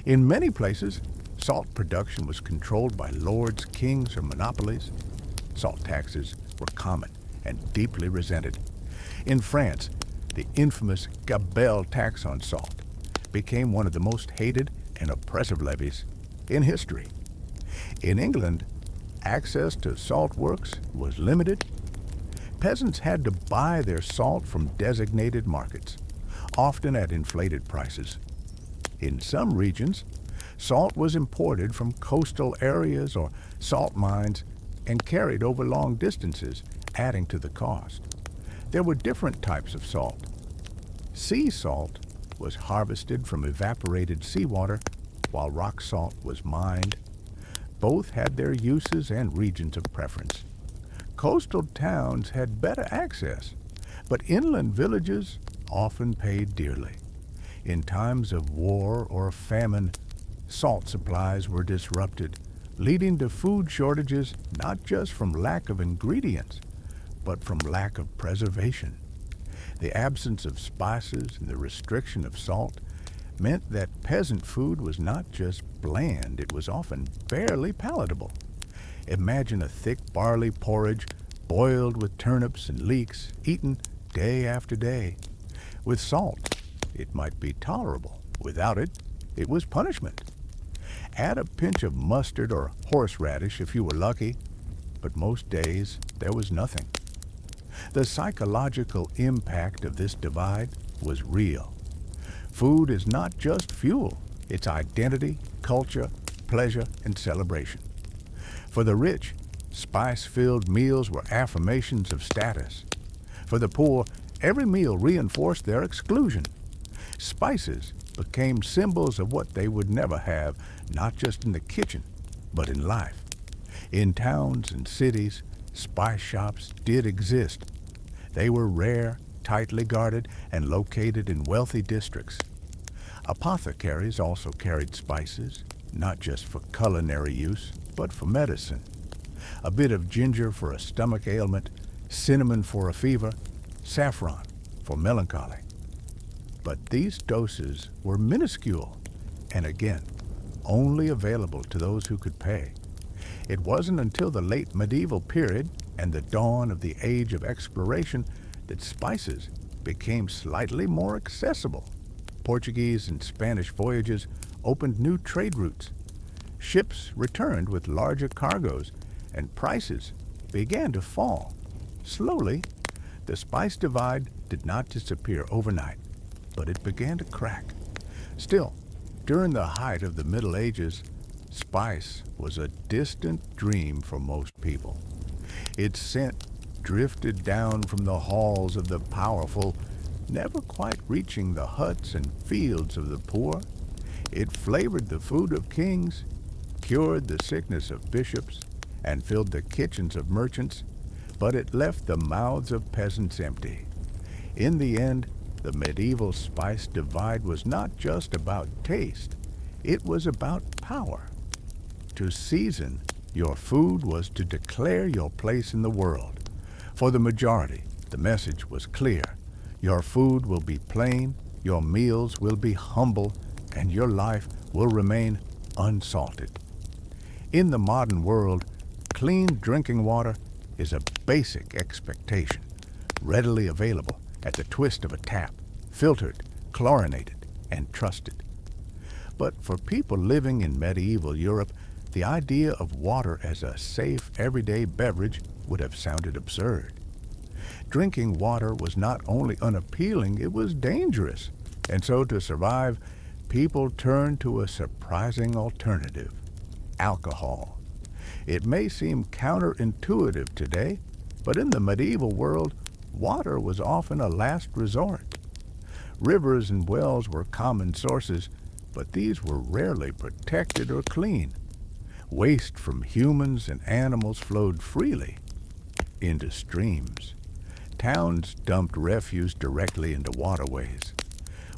In many places, salt production was controlled by lords, kings, or monopolies. Salt taxes were common and deeply resented. In France, the infamous Gabelle tax on salt became one of the most hated and oppressive levies in history. In England, access to salt works was limited. Peasants had to buy their salt from designated markets, often at inflated prices. In some regions, salt was imported from coastal areas or salt mines and carried over long distances, adding to the cost. There were different types of salt. Sea salt was harvested from evaporated seawater, while rock salt was mined. Both had their uses and regions of preference. Coastal towns had better access, but inland villages often paid dearly. In times of war or famine, salt supplies were disrupted, leading to food shortages not just from lack of ingredients, but from lack of preservation. The absence of spices and the restriction of salt meant that peasant food was not just bland, it was often barely palatable. Imagine a thick barley porridge boiled with turnips and leeks, eaten day after day. With salt, it might be tolerable. Without it, it was punishment. Add a pinch of mustard or horseradish if you were lucky, but most days there was nothing. The psychological impact of this divide was real. Food is not just fuel, it's identity, culture, pleasure, and celebration. For the rich, spice-filled meals were affirmations of status. For the poor, every meal reinforced their exclusion. Spices became symbols of what they would never have, not just in the kitchen, but in life. In towns and cities, spice shops did exist. They were rare, tightly guarded, and located in wealthy districts. Apothecaries also carried spices, not just for culinary use, but for medicine. A bit of ginger for a stomach ailment, cinnamon for a fever, saffron for melancholy. But these doses were minuscule, and again, only available to those who could pay. It wasn't until the late medieval period and the dawn of the age of exploration that spices became slightly more accessible. Portuguese and Spanish voyages opened new trade routes. Ships returned with larger cargoes, and prices began to fall. Slowly, the spice divide did not disappear overnight, but it began to crack. Still, during the height of the Middle Ages, spice was a distant dream for most people. Its scent drifted down from the halls of the powerful, never quite reaching the huts and fields of the poor. It flavored the food of kings, cured the sickness of bishops, and filled the kitchens of merchants, but it left the mouths of peasants empty. In the end, the medieval spice divide was not just about taste, it was about power. To season your food was to declare your place in the world. For the majority, the message was clear. Your food will be plain, your meals will be humble, and your life will remain unsalted. In the modern world, clean drinking water is a basic expectation, readily available at the twist of a tap, filtered, chlorinated, and trusted. But for people living in medieval Europe, the idea of water as a safe, everyday beverage would have sounded absurd. Drinking water was not only unappealing, it was dangerous. And so to survive, people turned to a surprising alternative: alcohol. It may seem counterintuitive today, but in the medieval world, water was often a last resort. Rivers and wells were common sources, but these were rarely protected or clean. Waste from humans and animals flowed freely into streams. Towns dumped refuse directly into waterways.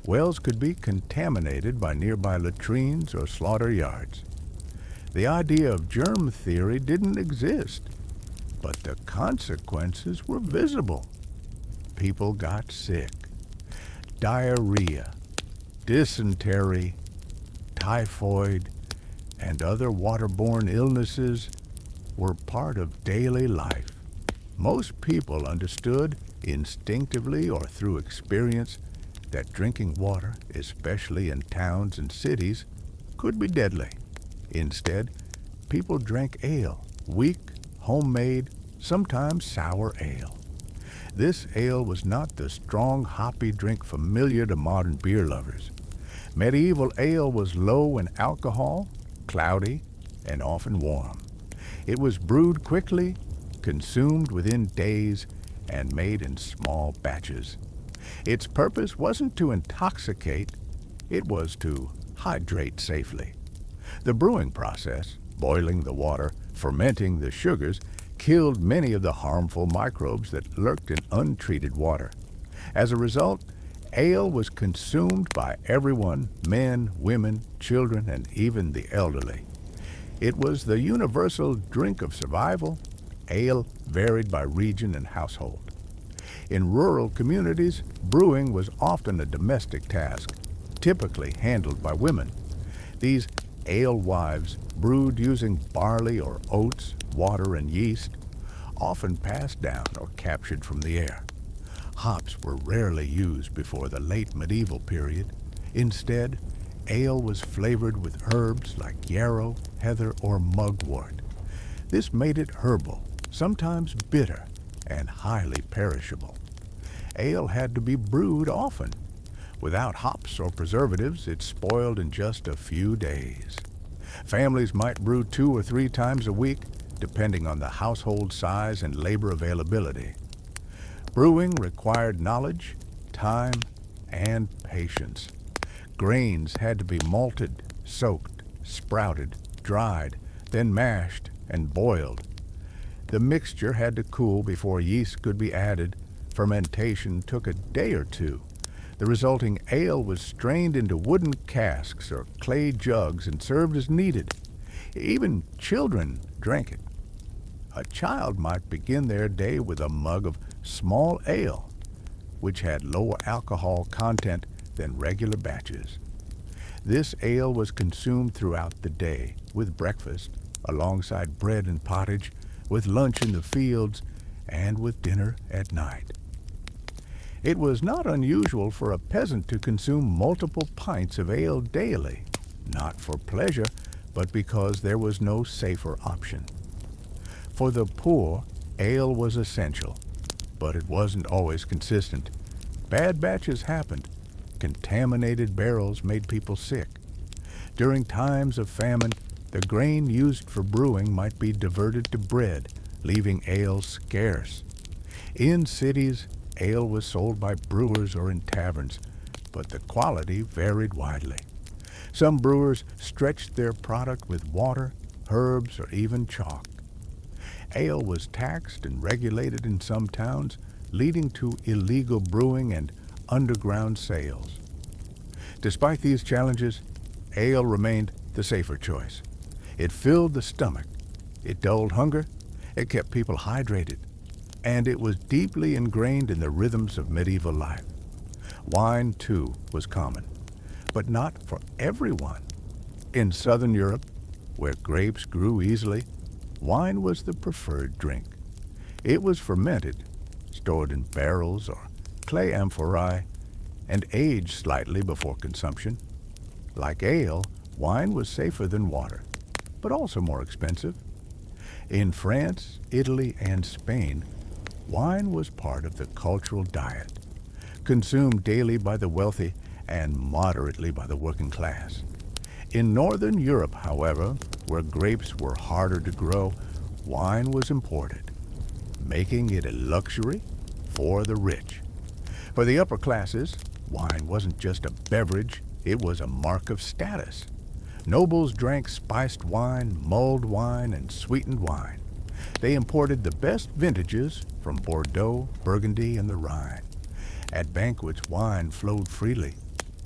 Wells could be contaminated by nearby latrines or slaughter yards. The idea of germ theory didn't exist, but the consequences were visible. People got sick. Diarrhea, dysentery, typhoid, and other waterborne illnesses were part of daily life. Most people understood, instinctively or through experience, that drinking water, especially in towns and cities, could be deadly. Instead, people drank ale, weak, homemade, sometimes sour ale. This ale was not the strong, hoppy drink familiar to modern beer lovers. Medieval ale was low in alcohol, cloudy, and often warm. It was brewed quickly, consumed within days, and made in small batches. Its purpose wasn't to intoxicate, it was to hydrate safely. The brewing process, boiling the water, fermenting the sugars, killed many of the harmful microbes that lurked in untreated water. As a result, ale was consumed by everyone, men, women, children, and even the elderly. It was the universal drink of survival. Ale varied by region and household. In rural communities, brewing was often a domestic task, typically handled by women. These alewives brewed using barley or oats, water, and yeast, often passed down or captured from the air. Hops were rarely used before the late medieval period. Instead, ale was flavored with herbs like yarrow, heather, or mugwort. This made it herbal, sometimes bitter, and highly perishable. Ale had to be brewed often. Without hops or preservatives, it spoiled in just a few days. Families might brew 2 or 3 times a week, depending on the household size and labor availability. Brewing required knowledge, time, and patience. Grains had to be malted, soaked, sprouted, dried, then mashed and boiled. The mixture had to cool before yeast could be added. Fermentation took a day or 2. The resulting ale was strained into wooden casks or clay jugs and served as needed. Even children drank it. A child might begin their day with a mug of small ale, which had lower alcohol content than regular batches. This ale was consumed throughout the day, with breakfast, alongside bread and pottage, with lunch in the fields, and with dinner at night. It was not unusual for a peasant to consume multiple pints of ale daily, not for pleasure, but because there was no safer option. For the poor, ale was essential, but it wasn't always consistent. Bad batches happened. Contaminated barrels made people sick. During times of famine, the grain used for brewing might be diverted to bread, leaving ale scarce. In cities, ale was sold by brewers or in taverns, but the quality varied widely. Some brewers stretched their product with water, herbs, or even chalk. Ale was taxed and regulated in some towns, leading to illegal brewing and underground sales. Despite these challenges, ale remained the safer choice. It filled the stomach, it dulled hunger, it kept people hydrated, and it was deeply ingrained in the rhythms of medieval life. Wine, too, was common, but not for everyone. In southern Europe, where grapes grew easily, wine was the preferred drink. It was fermented, stored in barrels or clay amphorae, and aged slightly before consumption. Like ale, wine was safer than water, but also more expensive. In France, Italy, and Spain, wine was part of the cultural diet, consumed daily by the wealthy and moderately by the working class. In Northern Europe, however, where grapes were harder to grow, wine was imported, making it a luxury for the rich. For the upper classes, wine wasn't just a beverage, it was a mark of status. Nobles drank spiced wine, mulled wine, and sweetened wine. They imported the best vintages from Bordeaux, Burgundy, and the Rhine. At banquets, wine flowed freely,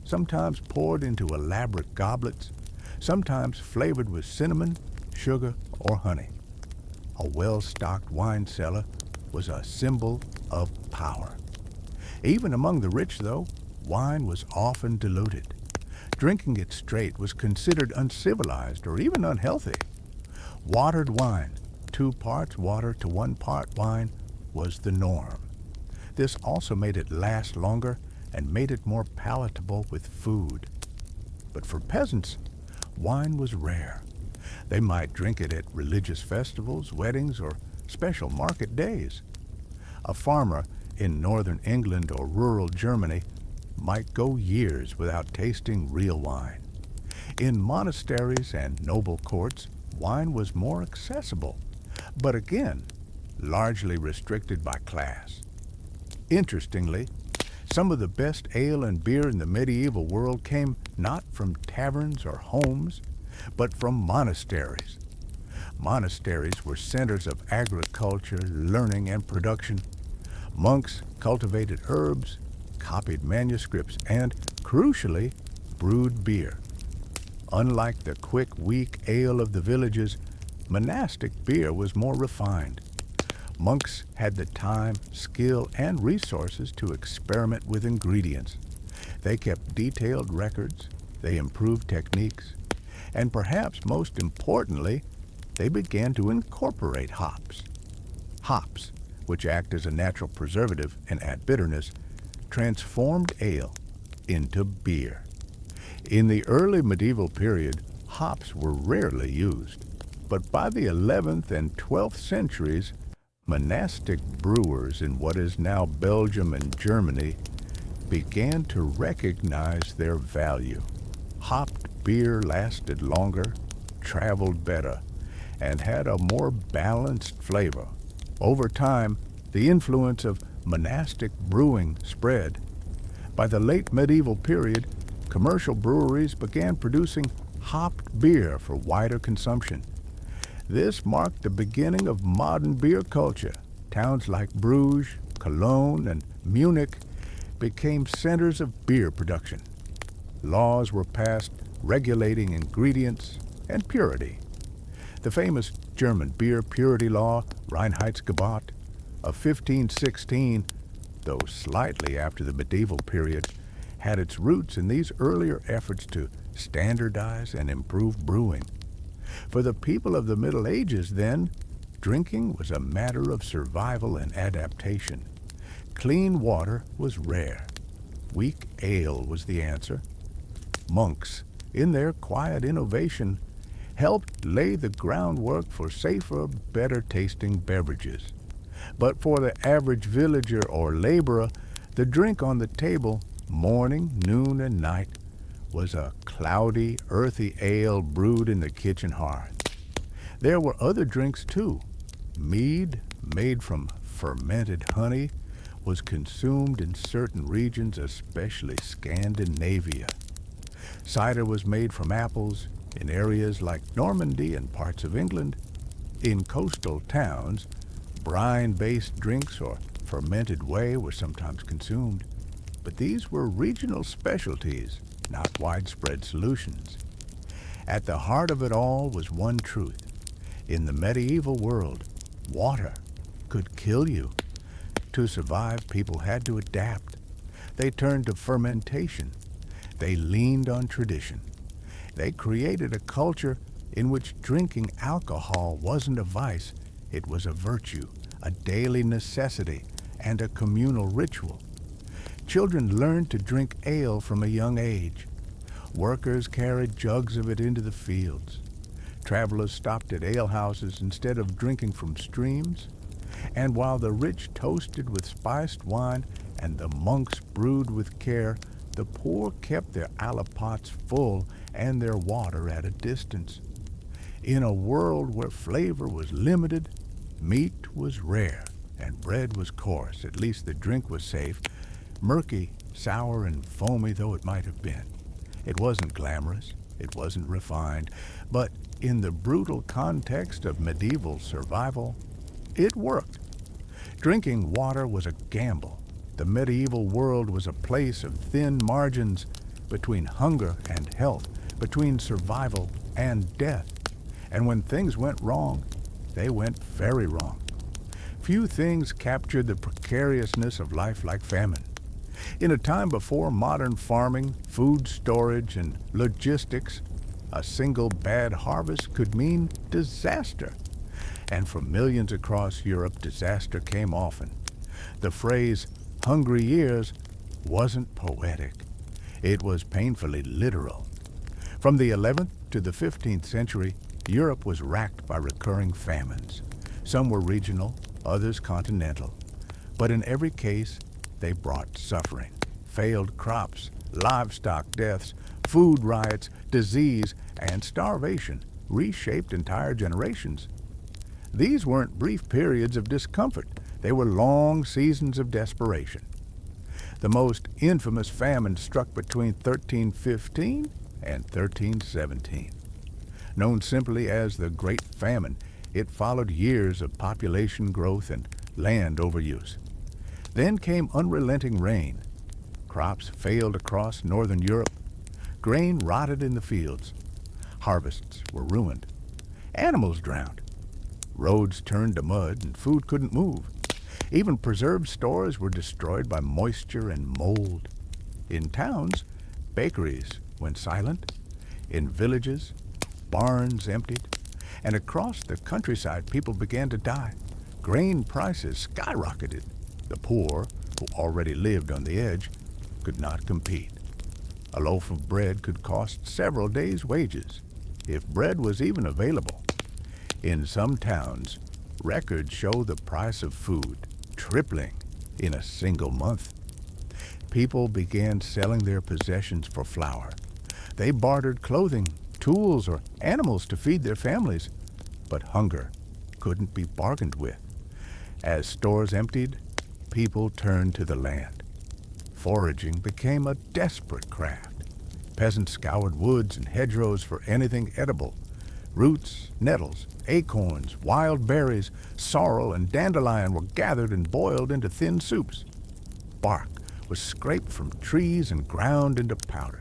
sometimes poured into elaborate goblets, sometimes flavored with cinnamon, sugar, or honey. A well-stocked wine cellar was a symbol of power. Even among the rich, though, wine was often diluted. Drinking it straight was considered uncivilized or even unhealthy. Watered wine, 2 parts water to 1 part wine, was the norm. This also made it last longer and made it more palatable with food. But for peasants, wine was rare. They might drink it at religious festivals, weddings, or special market days. A farmer in northern England or rural Germany might go years without tasting real wine. In monasteries and noble courts, wine was more accessible, but again, largely restricted by class. Interestingly, some of the best ale and beer in the medieval world came not from taverns or homes, but from monasteries. Monasteries were centers of agriculture, learning, and production. Monks cultivated herbs, copied manuscripts, and, crucially, brewed beer. Unlike the quick, weak ale of the villages, monastic beer was more refined. Monks had the time, skill, and resources to experiment with ingredients. They kept detailed records, they improved techniques, and perhaps most importantly, they began to incorporate hops. Hops, which act as a natural preservative and add bitterness, transformed ale into beer. In the early medieval period, hops were rarely used, but by the 11th and 12th centuries, monastic brewers in what is now Belgium and Germany began to recognize their value. Hopped beer lasted longer, traveled better, and had a more balanced flavor. Over time, the influence of monastic brewing spread. By the late medieval period, commercial breweries began producing hopped beer for wider consumption. This marked the beginning of modern beer culture. Towns like Bruges, Cologne, and Munich became centers of beer production. Laws were passed regulating ingredients and purity. The famous German beer purity law, Reinheitsgebot, of 1516, though slightly after the medieval period, had its roots in these earlier efforts to standardize and improve brewing. For the people of the Middle Ages, then, drinking was a matter of survival and adaptation. Clean water was rare. Weak ale was the answer. Monks, in their quiet innovation, helped lay the groundwork for safer, better-tasting beverages. But for the average villager or laborer, the drink on the table, morning, noon, and night, was a cloudy, earthy ale brewed in the kitchen hearth. There were other drinks, too. Mead, made from fermented honey, was consumed in certain regions, especially Scandinavia. Cider was made from apples in areas like Normandy and parts of England. In coastal towns, brine-based drinks or fermented whey were sometimes consumed, but these were regional specialties, not widespread solutions. At the heart of it all was one truth. In the medieval world, water could kill you. To survive, people had to adapt. They turned to fermentation. They leaned on tradition. They created a culture in which drinking alcohol wasn't a vice, it was a virtue, a daily necessity, and a communal ritual. Children learned to drink ale from a young age. Workers carried jugs of it into the fields. Travelers stopped at alehouses instead of drinking from streams. And while the rich toasted with spiced wine and the monks brewed with care, the poor kept their alipots full and their water at a distance. In a world where flavor was limited, meat was rare, and bread was coarse, at least the drink was safe, murky, sour, and foamy though it might have been. It wasn't glamorous, it wasn't refined, but in the brutal context of medieval survival, it worked. Drinking water was a gamble. The medieval world was a place of thin margins between hunger and health, between survival and death. And when things went wrong, they went very wrong. Few things captured the precariousness of life like famine. In a time before modern farming, food storage, and logistics, a single bad harvest could mean disaster. And for millions across Europe, disaster came often. The phrase, hungry years, wasn't poetic. It was painfully literal. From the 11th to the 15th century, Europe was racked by recurring famines. Some were regional, others continental. But in every case, they brought suffering. Failed crops, livestock deaths, food riots, disease, and starvation reshaped entire generations. These weren't brief periods of discomfort. They were long seasons of desperation. The most infamous famine struck between 1315 and 1317. Known simply as the Great Famine, it followed years of population growth and land overuse. Then came unrelenting rain. Crops failed across northern Europe. Grain rotted in the fields. Harvests were ruined. Animals drowned. Roads turned to mud and food couldn't move. Even preserved stores were destroyed by moisture and mold. In towns, bakeries went silent. In villages, barns emptied. And across the countryside, people began to die. Grain prices skyrocketed. The poor, who already lived on the edge, could not compete. A loaf of bread could cost several days' wages, if bread was even available. In some towns, records show the price of food tripling in a single month. People began selling their possessions for flour. They bartered clothing, tools, or animals to feed their families, but hunger couldn't be bargained with. As stores emptied, people turned to the land. Foraging became a desperate craft. Peasants scoured woods and hedgerows for anything edible. Roots, nettles, acorns, wild berries, sorrel, and dandelion were gathered and boiled into thin soups. Bark was scraped from trees and ground into powder.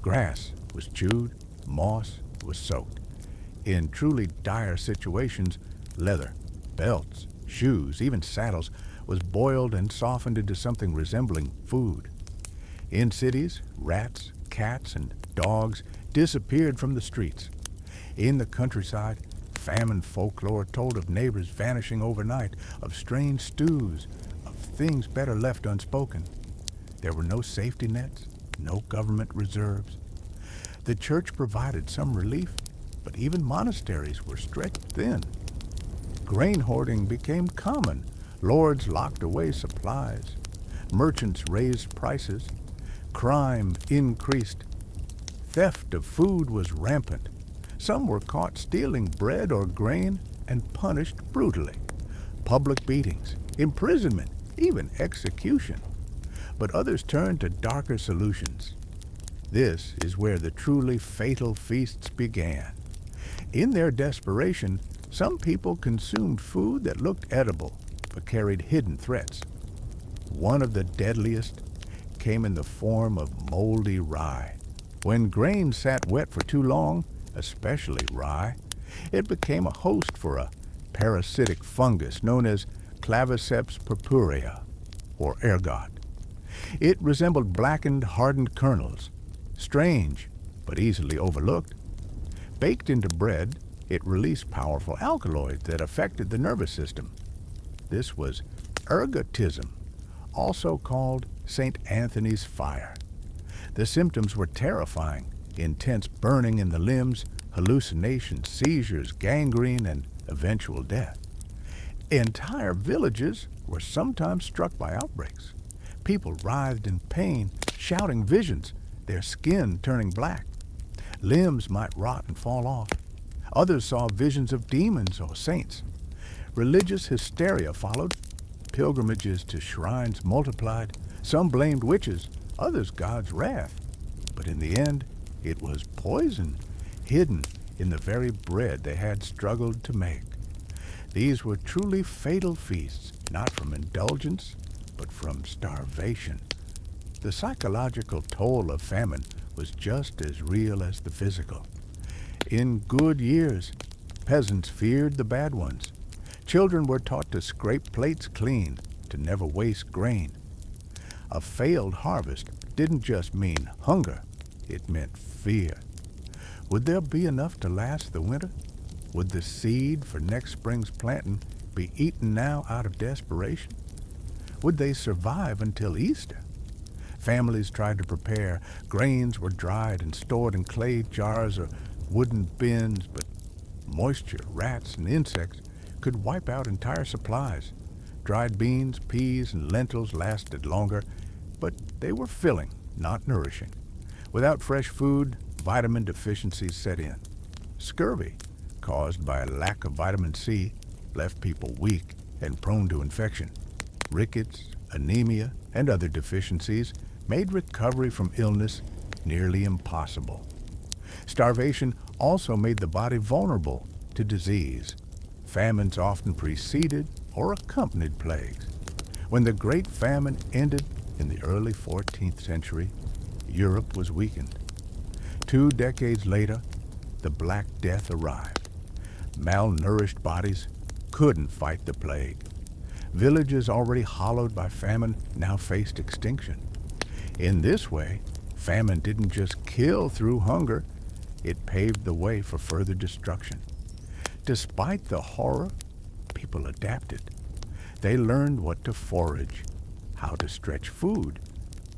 Grass was chewed, moss was soaked. In truly dire situations, leather, belts, shoes, even saddles, was boiled and softened into something resembling food. In cities, rats, cats, and dogs disappeared from the streets. In the countryside, famine folklore told of neighbors vanishing overnight, of strange stews, of things better left unspoken. There were no safety nets, no government reserves. The church provided some relief, but even monasteries were stretched thin. Grain hoarding became common. Lords locked away supplies. Merchants raised prices. Crime increased. Theft of food was rampant. Some were caught stealing bread or grain and punished brutally. Public beatings, imprisonment, even execution. But others turned to darker solutions. This is where the truly fatal feasts began. In their desperation, some people consumed food that looked edible, but carried hidden threats. One of the deadliest came in the form of moldy rye. When grain sat wet for too long, especially rye, it became a host for a parasitic fungus known as Claviceps purpurea, or ergot. It resembled blackened, hardened kernels, strange but easily overlooked. Baked into bread, it released powerful alkaloids that affected the nervous system. This was ergotism, also called St. Anthony's fire. The symptoms were terrifying: intense burning in the limbs, hallucinations, seizures, gangrene, and eventual death. Entire villages were sometimes struck by outbreaks. People writhed in pain, shouting visions, their skin turning black. Limbs might rot and fall off. Others saw visions of demons or saints. Religious hysteria followed. Pilgrimages to shrines multiplied. Some blamed witches, others God's wrath. But in the end, it was poison, hidden in the very bread they had struggled to make. These were truly fatal feasts, not from indulgence, but from starvation. The psychological toll of famine was just as real as the physical. In good years, peasants feared the bad ones. Children were taught to scrape plates clean, to never waste grain. A failed harvest didn't just mean hunger, it meant fear. Would there be enough to last the winter? Would the seed for next spring's planting be eaten now out of desperation? Would they survive until Easter? Families tried to prepare. Grains were dried and stored in clay jars or wooden bins, but moisture, rats, and insects could wipe out entire supplies. Dried beans, peas, and lentils lasted longer, but they were filling, not nourishing. Without fresh food, vitamin deficiencies set in. Scurvy, caused by a lack of vitamin C, left people weak and prone to infection. Rickets, anemia, and other deficiencies made recovery from illness nearly impossible. Starvation also made the body vulnerable to disease. Famines often preceded or accompanied plagues. When the Great Famine ended in the early 14th century, Europe was weakened. 2 decades later, the Black Death arrived. Malnourished bodies couldn't fight the plague. Villages already hollowed by famine now faced extinction. In this way, famine didn't just kill through hunger, it paved the way for further destruction. Despite the horror, people adapted. They learned what to forage, how to stretch food,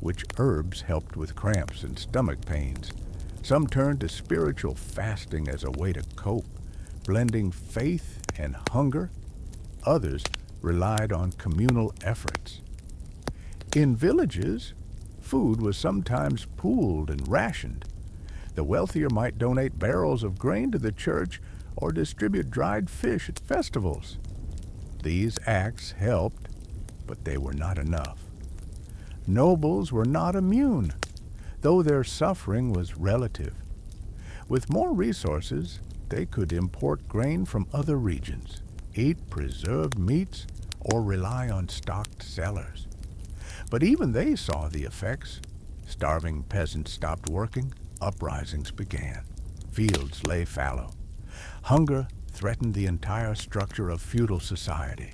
which herbs helped with cramps and stomach pains. Some turned to spiritual fasting as a way to cope, blending faith and hunger. Others relied on communal efforts. In villages, food was sometimes pooled and rationed. The wealthier might donate barrels of grain to the church or distribute dried fish at festivals. These acts helped, but they were not enough. Nobles were not immune, though their suffering was relative. With more resources, they could import grain from other regions, eat preserved meats, or rely on stocked cellars. But even they saw the effects. Starving peasants stopped working, uprisings began. Fields lay fallow. Hunger threatened the entire structure of feudal society.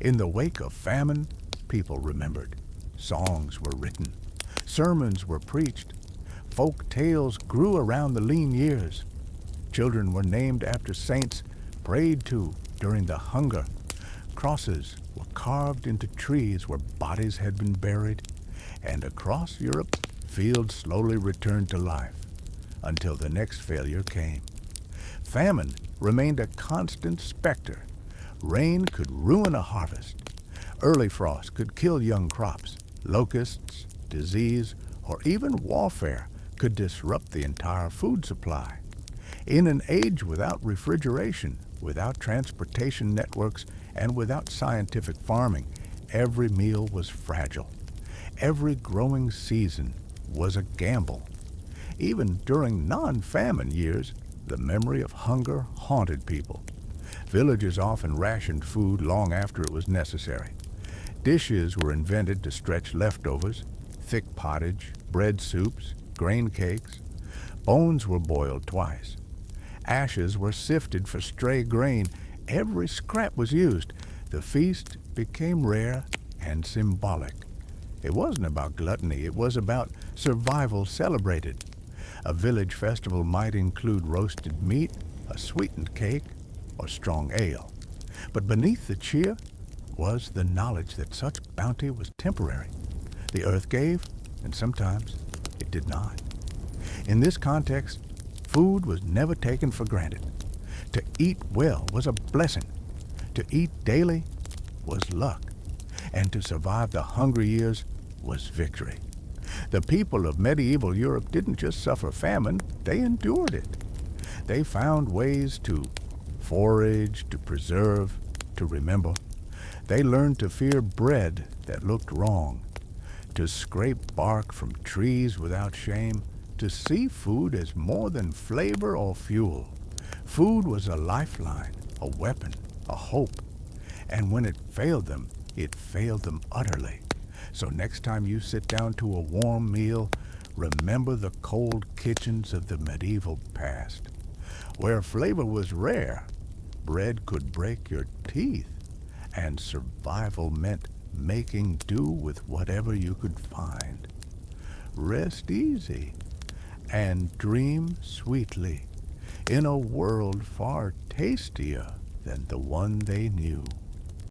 In the wake of famine, people remembered. Songs were written. Sermons were preached. Folk tales grew around the lean years. Children were named after saints prayed to during the hunger. Crosses were carved into trees where bodies had been buried. And across Europe, fields slowly returned to life until the next failure came. Famine remained a constant specter. Rain could ruin a harvest. Early frost could kill young crops. Locusts, disease, or even warfare could disrupt the entire food supply. In an age without refrigeration, without transportation networks, and without scientific farming, every meal was fragile. Every growing season was a gamble. Even during non-famine years, the memory of hunger haunted people. Villagers often rationed food long after it was necessary. Dishes were invented to stretch leftovers, thick pottage, bread soups, grain cakes. Bones were boiled twice. Ashes were sifted for stray grain. Every scrap was used. The feast became rare and symbolic. It wasn't about gluttony, it was about survival celebrated. A village festival might include roasted meat, a sweetened cake, or strong ale. But beneath the cheer was the knowledge that such bounty was temporary. The earth gave, and sometimes it did not. In this context, food was never taken for granted. To eat well was a blessing. To eat daily was luck. And to survive the hungry years was victory. The people of medieval Europe didn't just suffer famine, they endured it. They found ways to forage, to preserve, to remember. They learned to fear bread that looked wrong, to scrape bark from trees without shame, to see food as more than flavor or fuel. Food was a lifeline, a weapon, a hope. And when it failed them utterly. So next time you sit down to a warm meal, remember the cold kitchens of the medieval past. Where flavor was rare, bread could break your teeth, and survival meant making do with whatever you could find. Rest easy and dream sweetly in a world far tastier than the one they knew.